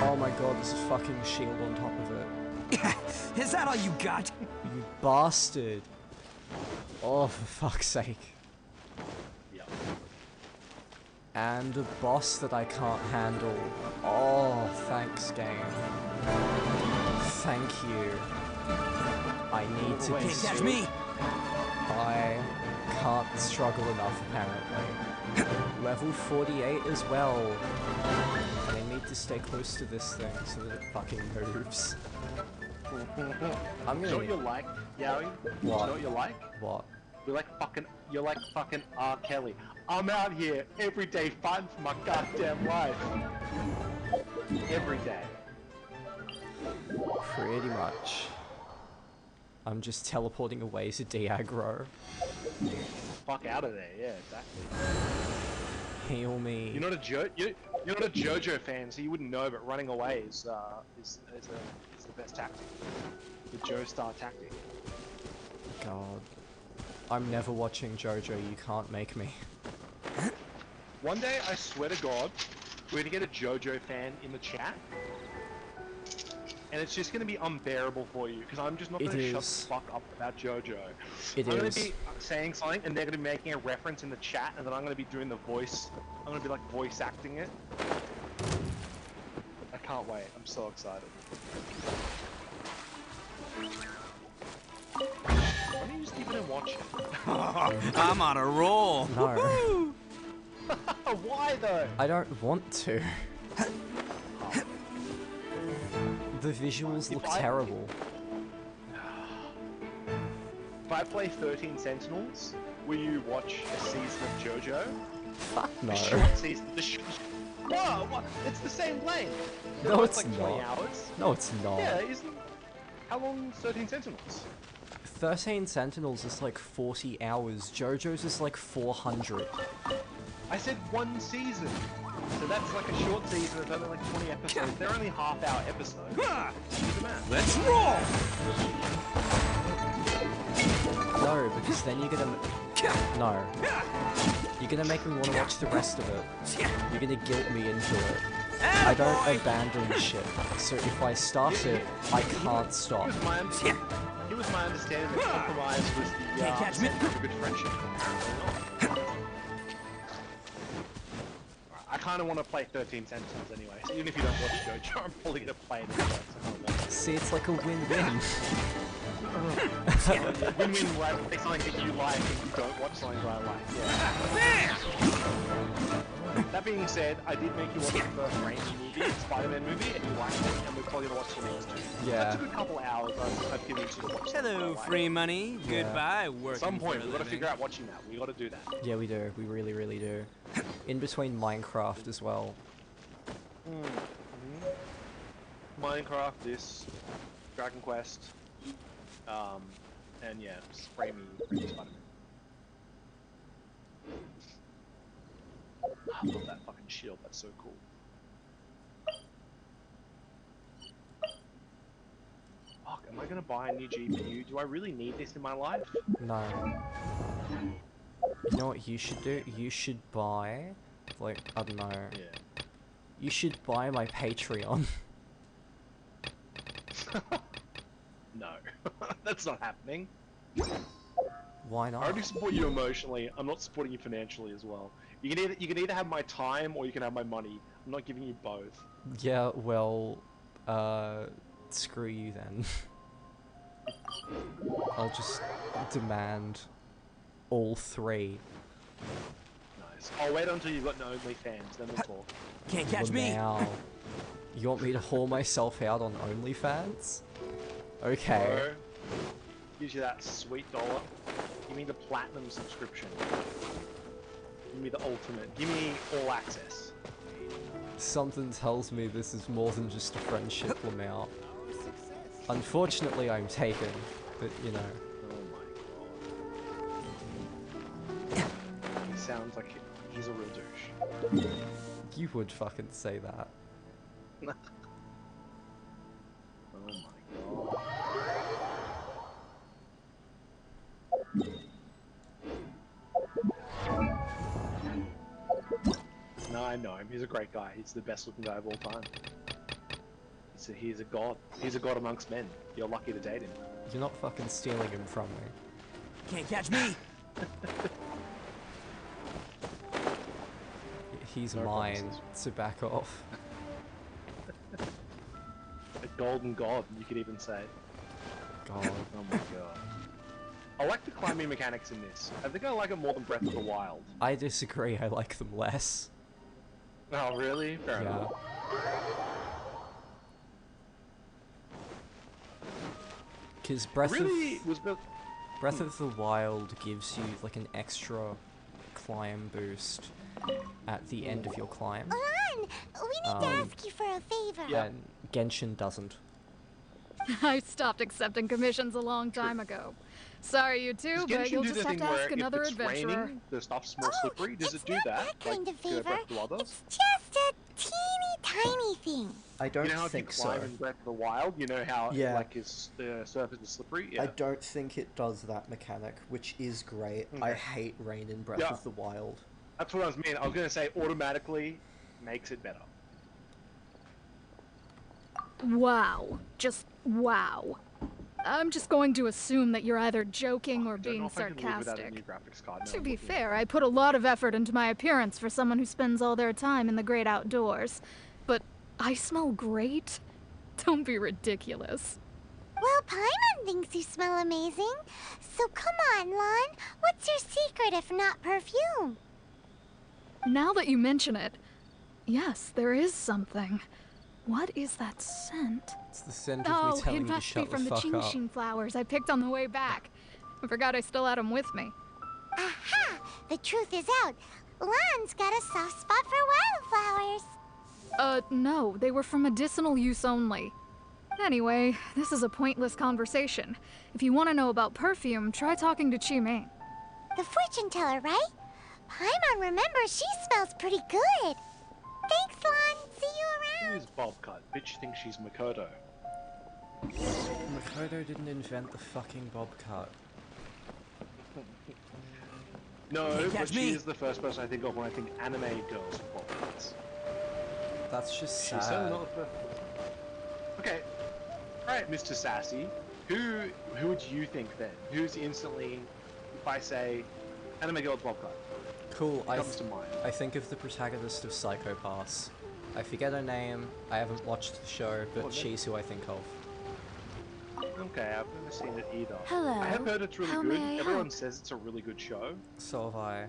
Oh my god, there's a fucking shield on top of it. Is that all you got? You bastard. Oh, for fuck's sake. Yep. And a boss that I can't handle. Oh, thanks, game. Thank you. I need to Can't catch me. I can't struggle enough, apparently. Level 48 as well. And I need to stay close to this thing so that it fucking moves. I'm You know what you like, Yowie? What? You know what you like? What? You're like fucking R. Kelly. I'm out here every day fighting for my goddamn life. Every day. Pretty much. I'm just teleporting away to de-aggro. Fuck out of there, yeah, exactly. Heal me. You're not a JoJo fan, so you wouldn't know, but running away is the best tactic. The Joestar tactic. God. I'm never watching JoJo, you can't make me. One day, I swear to God, we're gonna get a JoJo fan in the chat, and it's just gonna be unbearable for you, because I'm just not gonna shut the fuck up about JoJo. I'm gonna be saying something, and they're gonna be making a reference in the chat, and then I'm gonna be doing the voice. I'm gonna be like voice acting it. I can't wait. I'm so excited. Why don't you just keep it and watch it? I'm on a roll. No. Why though? I don't want to. The visuals look terrible. If I play 13 Sentinels, will you watch a season of JoJo? Fuck no. A short season. No, what? It's the same length. No, it's like 20 hours. No, it's not. Yeah, isn't. How long is 13 Sentinels? 13 Sentinels is like 40 hours. JoJo's is like 400. I said one season. So that's like a short season. It's only like 20 episodes. They're only half-hour episodes. Do the math. Let's roll! No, because then you're gonna... No. You're gonna make me want to watch the rest of it. You're gonna guilt me into it. I don't abandon shit. So if I start it, I can't stop. It was my understanding that compromise was the secret of a good friendship. Apparently not. I kind of want to play 13 Sentinels anyway, so even if you don't watch JoJo, I'm probably going to play it anyway. So see, it's like a win-win. Win-win, where I play something that you like and you don't watch something that I like. Yeah. That being said, I did make you watch the first Raimi movie, Spider-Man movie, and you liked it, and we're probably going to watch the next two. Yeah. That's a good couple hours I've given you to watch. Hello, free money. Yeah. Goodbye, working. At some point, for a we've got to living. figure out watching that. We've got to do that. Yeah, we do. We really, really do. In between Minecraft as well. Minecraft, this, Dragon Quest, and yeah, spray me Spider-Man. I love that fucking shield. That's so cool. Fuck, am I gonna buy a new GPU? Do I really need this in my life? No. You know what you should do? You should buy, like, I don't know. Yeah. You should buy my Patreon. No, that's not happening. Why not? I already support you emotionally. I'm not supporting you financially as well. You can either have my time or you can have my money. I'm not giving you both. Yeah, well, screw you then. I'll just demand all three. Nice. I'll wait until you've got no OnlyFans, then we'll talk. Can't catch me. Now, you want me to haul myself out on OnlyFans? Okay. Bro, gives you that sweet dollar. Give me the platinum subscription. Give me the ultimate. Give me all access. Something tells me this is more than just a friendship, Lamau. Unfortunately, I'm taken, but you know. Oh my god. He sounds like he's a real douche. You would fucking say that. Oh my god. No, I know him. He's a great guy. He's the best looking guy of all time. He's a god. He's a god amongst men. You're lucky to date him. You're not fucking stealing him from me. Can't catch me. He's No mine, promises. so back off. A golden god, you could even say. God. Oh my god. I like the climbing mechanics in this. I think I like it more than Breath of the Wild. I disagree, I like them less. Oh, really? Fair enough. Because Breath of the Wild gives you like an extra climb boost at the end of your climb. Ulan, we need to ask you for a favor. And Genshin doesn't. I stopped accepting commissions a long time ago. Sorry, you too, but you'll just have to ask another adventurer. Raining, the stuff's more slippery. Does it do that? Kind of favor. Breath of the Wild does? It's just a teeny tiny thing. I don't you know how think if you climb so. in Breath of the Wild, you know how Yeah. like the surface is slippery? Yeah. I don't think it does that mechanic, which is great. Okay. I hate rain in Breath of the Wild. That's what I was meaning. I was going to say automatically makes it better. Wow. Just wow. I'm just going to assume that you're either joking or being sarcastic. To be fair, I put a lot of effort into my appearance for someone who spends all their time in the great outdoors. But I smell great? Don't be ridiculous. Well, Paimon thinks you smell amazing. So come on, Lon. What's your secret if not perfume? Now that you mention it, yes, there is something. What is that scent? It's the scent of me telling it you to must be shut from the the fuck up. Qingxin flowers I picked on the way back. I forgot I still had them with me. Aha! The truth is out. Lon's got a soft spot for wildflowers. No, they were for medicinal use only. Anyway, this is a pointless conversation. If you want to know about perfume, try talking to Qimei. The fortune teller, right? Paimon remembers she smells pretty good. Thanks, Lon. See you around. Who's Bob Cut? Bitch thinks she's Makoto. Makoto didn't invent the fucking bob cut. No, but she is the first person I think of when I think anime girls with bob cuts. That's just She's sad. certainly not the first. Okay, alright, Mr. Sassy. Who would you think then? Who's instantly, if I say anime girl with bob cut? Cool, Who comes to mind? I think of the protagonist of Psycho Pass. I forget her name, I haven't watched the show, but What, she's who I think of. Okay, I've never seen it either. Hello. I have heard it's really How good. may I help? Everyone says it's a really good show. So have I.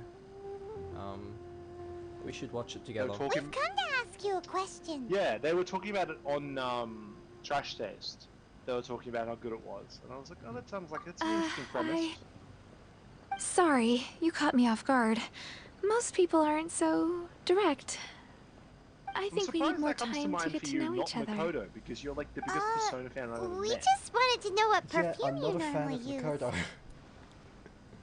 We should watch it They were together. talking, We've come to ask you a question. yeah, they were talking about it on Trash Taste. They were talking about how good it was, and I was like, oh, that sounds like it's an interesting premise. Sorry, you caught me off guard. Most people aren't so direct. I think we need more time to get to know each other. Makoto, because you're like the biggest Persona fan I've ever met. We just wanted to know what Yeah, perfume I'm not you a fan normally of use. Makoto.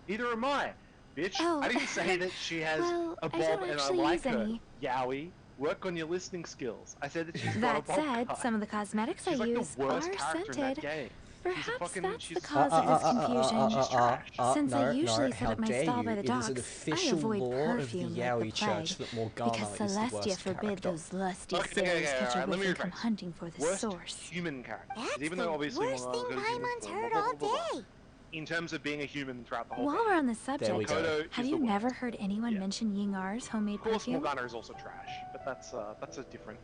Neither am I, bitch. Oh. I didn't say that she has Well, a I bob don't and I actually like use her. any. Yowie, work on your listening skills. I said that she's got a That bob said, cut. some of the cosmetics She's I like use the worst are character in that scented. game. Perhaps that's she's the cause of this confusion. She's trash. Since I usually sit how at my dare stall you. by the It is docks, an I official avoid law perfume of the like Yaoi the Church plague, that Morgana because is the Celestia worst forbid character. those lusty Okay, sailors catch a let me whiff and come rephrase. hunting for the Worst source. human character. That's Even the though obviously worst thing Morgana's got a Paimon's human heard form, all blah, blah, blah, blah. day. In terms of being a human throughout the whole While thing. we're on the There we subject, go. have you never heard anyone mention Ying-R's homemade Of course, perfume? Morgana is also trash, but that's a different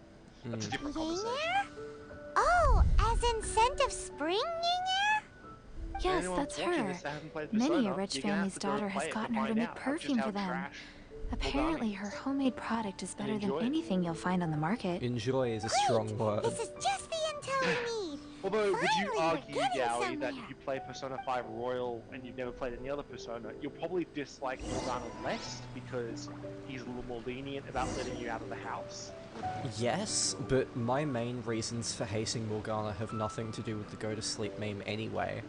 Yinger? conversation. Oh, as in scent of spring, Yinger? Yes, Anyone that's watching her. this that hasn't played Many a Persona, rich you're gonna family's have to go daughter play has it to gotten her to find make out perfume just for how them. trash Apparently, Morgana her is. homemade product is better than enjoy it. anything you'll find on the market. Enjoy is a strong word. This is just the intel we need. Although, would you Finally, we're argue, getting Yowie, that somewhere. if you play Persona 5 Royal and you've never played any other Persona, you'll probably dislike Morgana less because he's a little more lenient about letting you out of the house? Yes, but my main reasons for hating Morgana have nothing to do with the go to sleep meme anyway.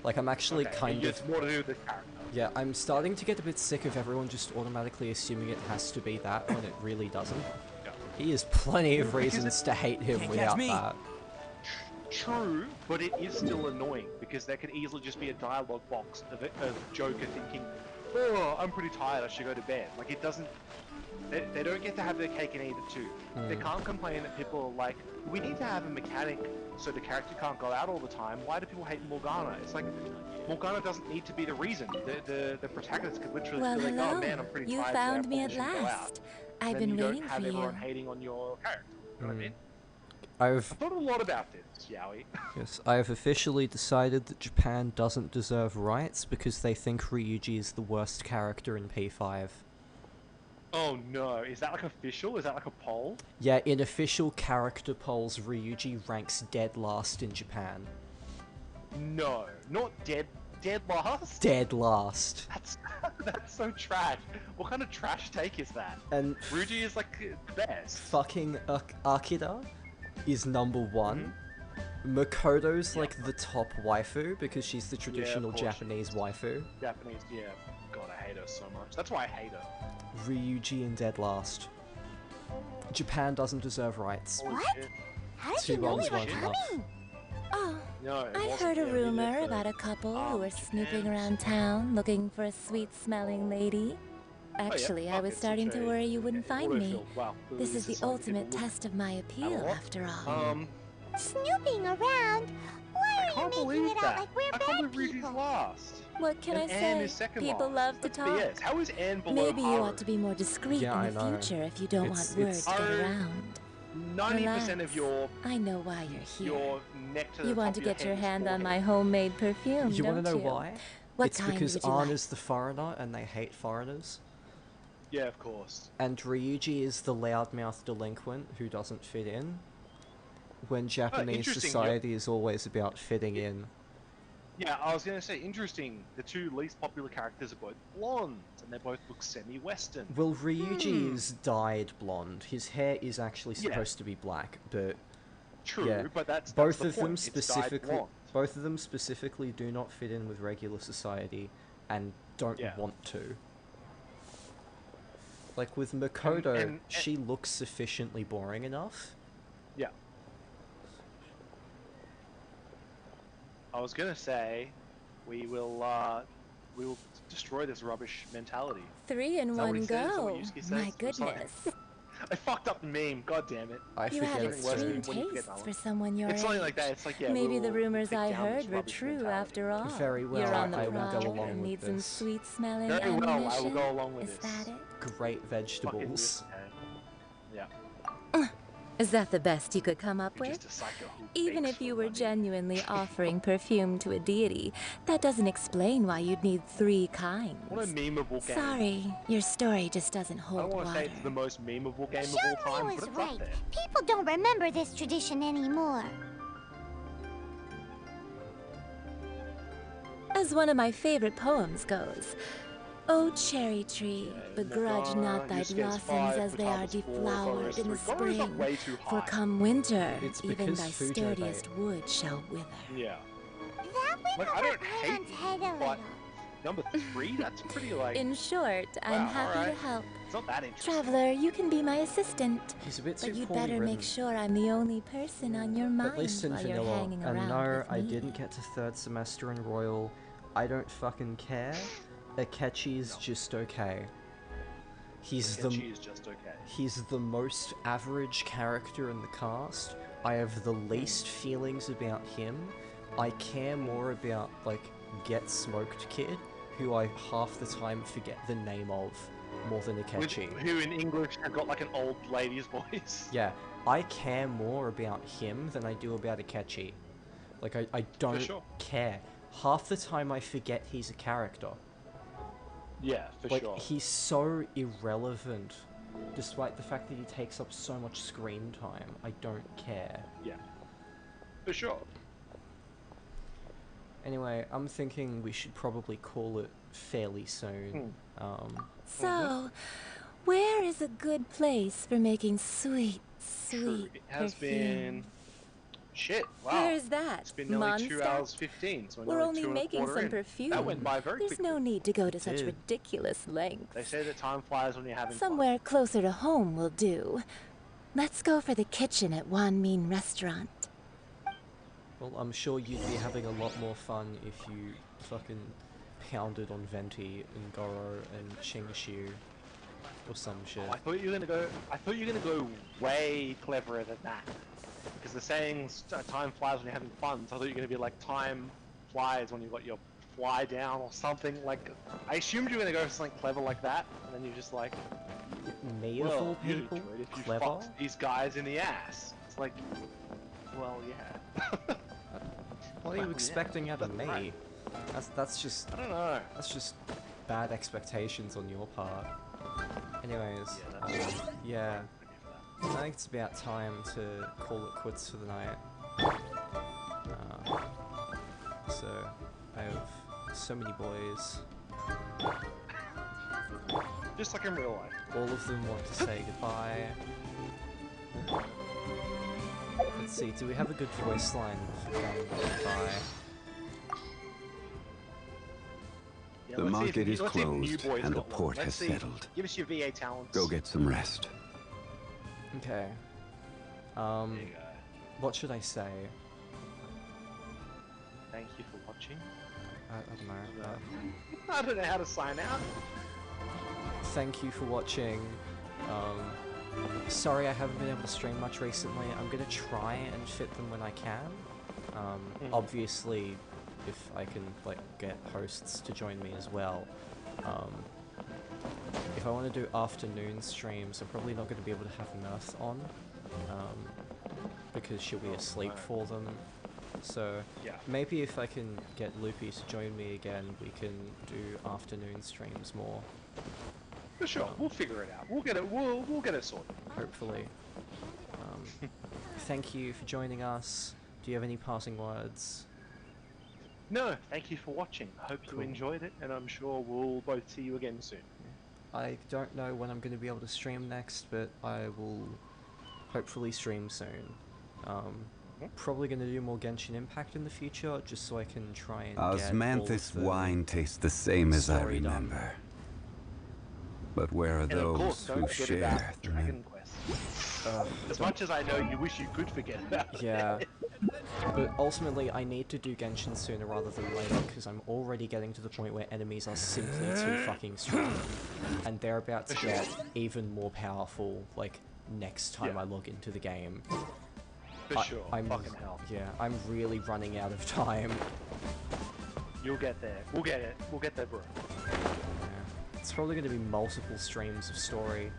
Like, I'm actually kind of... It's more to do with the character. Yeah, I'm starting to get a bit sick of everyone just automatically assuming it has to be that when it really doesn't. Yeah. He has plenty of reasons to hate him Can't without catch me. that. True, but it is still annoying because there could easily just be a dialogue box of Joker thinking, "Oh, I'm pretty tired. I should go to bed." Like it doesn't. They don't get to have their cake and eat it too. They can't complain that people are like, "We need to have a mechanic so the character can't go out all the time." Why do people hate Morgana? It's like Morgana doesn't need to be the reason. The protagonist could literally Well, be like, hello. "Oh man, I'm pretty You tired. found today, me I at probably shouldn't go out." last. I've Then been you waiting don't have for everyone you. hating on your character. You know what I mean? I've I thought a lot about this, Yowie. Yes, I have officially decided that Japan doesn't deserve rights because they think Ryuji is the worst character in P5. Oh no, is that like official? Is that like a poll? Yeah, in official character polls, Ryuji ranks dead last in Japan. No, not dead last? Dead last. That's so trash. What kind of trash take is that? And Ryuji is like the best. fucking Akira is number one. Makoto's like the top waifu because she's the traditional course. Japanese waifu. Japanese, yeah. God, I hate her so much. That's why I hate her. Ryuji in dead last. Japan doesn't deserve rights. Holy What? shit. How did Two you know wrongs we were weren't enough. coming? Oh, No, it I wasn't. heard a Yeah, we rumor lived about there. a couple who were Japan snooping was- around town looking for a sweet-smelling lady. Actually, I fuck was it, starting such to a- worry you wouldn't find me. autofill. Wow, This is the like ultimate people look- test of my appeal, what? after all. Snooping around? Why I are you can't making believe it that. out like we're I bad can't believe Ryuji's people? last. What can And I Anne say? is second People last. love to That's talk. BS. How is Anne below Maybe you Haru? ought to be more discreet Yeah, in the I know. future if you don't It's- want words to get Haru, around. 90% of your I know why you're here. your neck to the You top want to of your get your head is hand on forehead. my homemade perfume, You don't want to know you? why? What It's kind because would you Anna's like? the foreigner and they hate foreigners. Yeah, of course. And Ryuji is the loudmouth delinquent who doesn't fit in. When Japanese interesting, society is always about fitting in. Yeah, I was gonna say, interesting. The two least popular characters are both blondes, and they both look semi-Western. Well, Ryuji is dyed blonde. His hair is actually supposed to be black, but True, yeah, but that's both the of them point. It's dyed specifically. blonde. Both of them specifically do not fit in with regular society, and don't want to. Like with Makoto, and- she looks sufficiently boring enough. Yeah. I was gonna say, we will destroy this rubbish mentality. 3 in Is that what one he said? Is that what go. Yusuke says? My I'm sorry. goodness. I fucked up the meme. God damn it. You have extreme tastes for someone your It's something age. like that. It's like, yeah, Maybe the we'll rumors take I down this heard were rubbish true mentality. after all. Very well, You're on the I will go prowl along and with need some this. sweet-smelling Very well, I will ammunition. go along with Is this. that it? Great vegetables. Yeah. Is that the best you could come up You're with? just a psycho who Even bakes if you for were money. genuinely offering perfume to a deity, that doesn't explain why you'd need 3 kinds. What a memeable game. Sorry, your story just doesn't I hold don't want to water. say it's the most memeable game of Zhongli all time, was but it's right. up there. People don't remember this tradition anymore. As one of my favorite poems goes, O cherry tree, begrudge not thy blossoms as they are deflowered in the spring, for come winter, even thy sturdiest wood shall wither. Yeah. That went I over don't hate Paimon's head a but little. number 3, that's pretty like... In short, I'm wow, happy alright. to help. It's not that interesting. Traveler, you can be my assistant. He's a bit too But you'd poorly better written. make sure I'm the only person on your mind At least in while you're vanilla. hanging And around no, with I me. didn't get to 3rd semester in Royal. I don't fucking care. Akechi's just okay. He's Akechi is just okay. He's the most average character in the cast. I have the least feelings about him. I care more about, like, Get Smoked Kid, who I half the time forget the name of, more than Akechi. Who in English has got like an old lady's voice. Yeah, I care more about him than I do about Akechi. Like, I don't care. Half the time I forget he's a character. Yeah, for like, sure. He's so irrelevant, despite the fact that he takes up so much screen time. I don't care. Yeah, for sure. Anyway, I'm thinking we should probably call it fairly soon. So, where is a good place for making sweet, sweet It has perfume? been... Shit, wow. Where is that? It's been nearly 2 Mondstadt? hours 15, so We're nearly only 2 and a making quarter some in. perfume. That went by very There's quickly. no need to go to It such did. ridiculous lengths. They say that time flies when you're having fun. Somewhere closer to home will do. Let's go for the kitchen at Wan Min Restaurant. Well, I'm sure you'd be having a lot more fun if you fucking pounded on Venti and Goro and Qingshu or some shit. I thought you were gonna go way cleverer than that. Because the saying's time flies when you're having fun, so I thought you were gonna be like time flies when you got your fly down or something. Like, I assumed you were gonna go for something clever like that, and then you're just like, Me of all people? if you Clever? fucked these guys in the ass. It's like, well, yeah. What are you expecting out of me? That's just... I don't know. That's just bad expectations on your part. Anyways, yeah. I think it's about time to call it quits for the night. So, I have so many boys. Just like in real life. All of them want to say goodbye. Let's see, do we have a good voice line for saying goodbye? Yeah, The let's see market is let's see if New closed Boy's and the got one. port Let's has see. settled. Give us your VA talents. Go get some rest. Okay. What should I say? Thank you for watching. I don't know. I don't know how to sign out. Thank you for watching. Sorry I haven't been able to stream much recently. I'm gonna try and fit them when I can. Obviously, if I can like get hosts to join me as well. If I want to do afternoon streams, I'm probably not going to be able to have Mirth on, because she'll be asleep for them. So maybe if I can get Loopy to join me again, we can do afternoon streams more. For sure, we'll figure it out. We'll get it. We'll get it sorted. Hopefully. Thank you for joining us. Do you have any passing words? No, thank you for watching. I hope you enjoyed it, and I'm sure we'll both see you again soon. I don't know when I'm going to be able to stream next, but I will hopefully stream soon. Probably going to do more Genshin Impact in the future, just so I can try and Osmanthus wine tastes the same as I remember. But where are And those of course, don't who forget share about Dragon Quest. As much as I know you wish you could forget about it. Yeah. But ultimately, I need to do Genshin sooner rather than later, because I'm already getting to the point where enemies are simply too fucking strong. And they're about to get even more powerful, like, next time I log into the game. For sure, fucking hell. Yeah, I'm really running out of time. You'll get there. We'll get it. We'll get there, bro. Yeah. It's probably going to be multiple streams of story.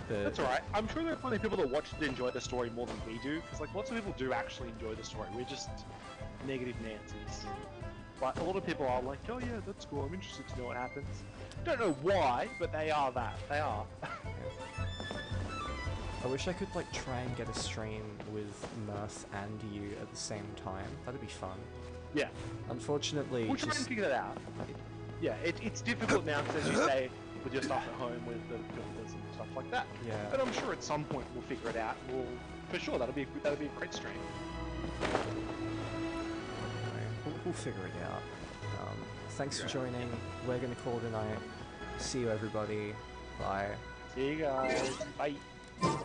But That's alright. I'm sure there are plenty of people that watch and enjoy the story more than we do, because like lots of people do actually enjoy the story. We're just negative Nancy's. But a lot of people are like, oh yeah, that's cool. I'm interested to know what happens. Don't know why, but they are that. They are. I wish I could like try and get a stream with Mirth and you at the same time. That'd be fun. Yeah. Unfortunately, We'll try and figure that out. Yeah, it's difficult now because, as you say, with your stuff at home, with the filters and stuff like that. Yeah. But I'm sure at some point we'll figure it out. For sure, that'll be a great stream. We'll figure it out. Thanks for joining. We're gonna call it a night. See you, everybody. Bye. See you guys. Bye.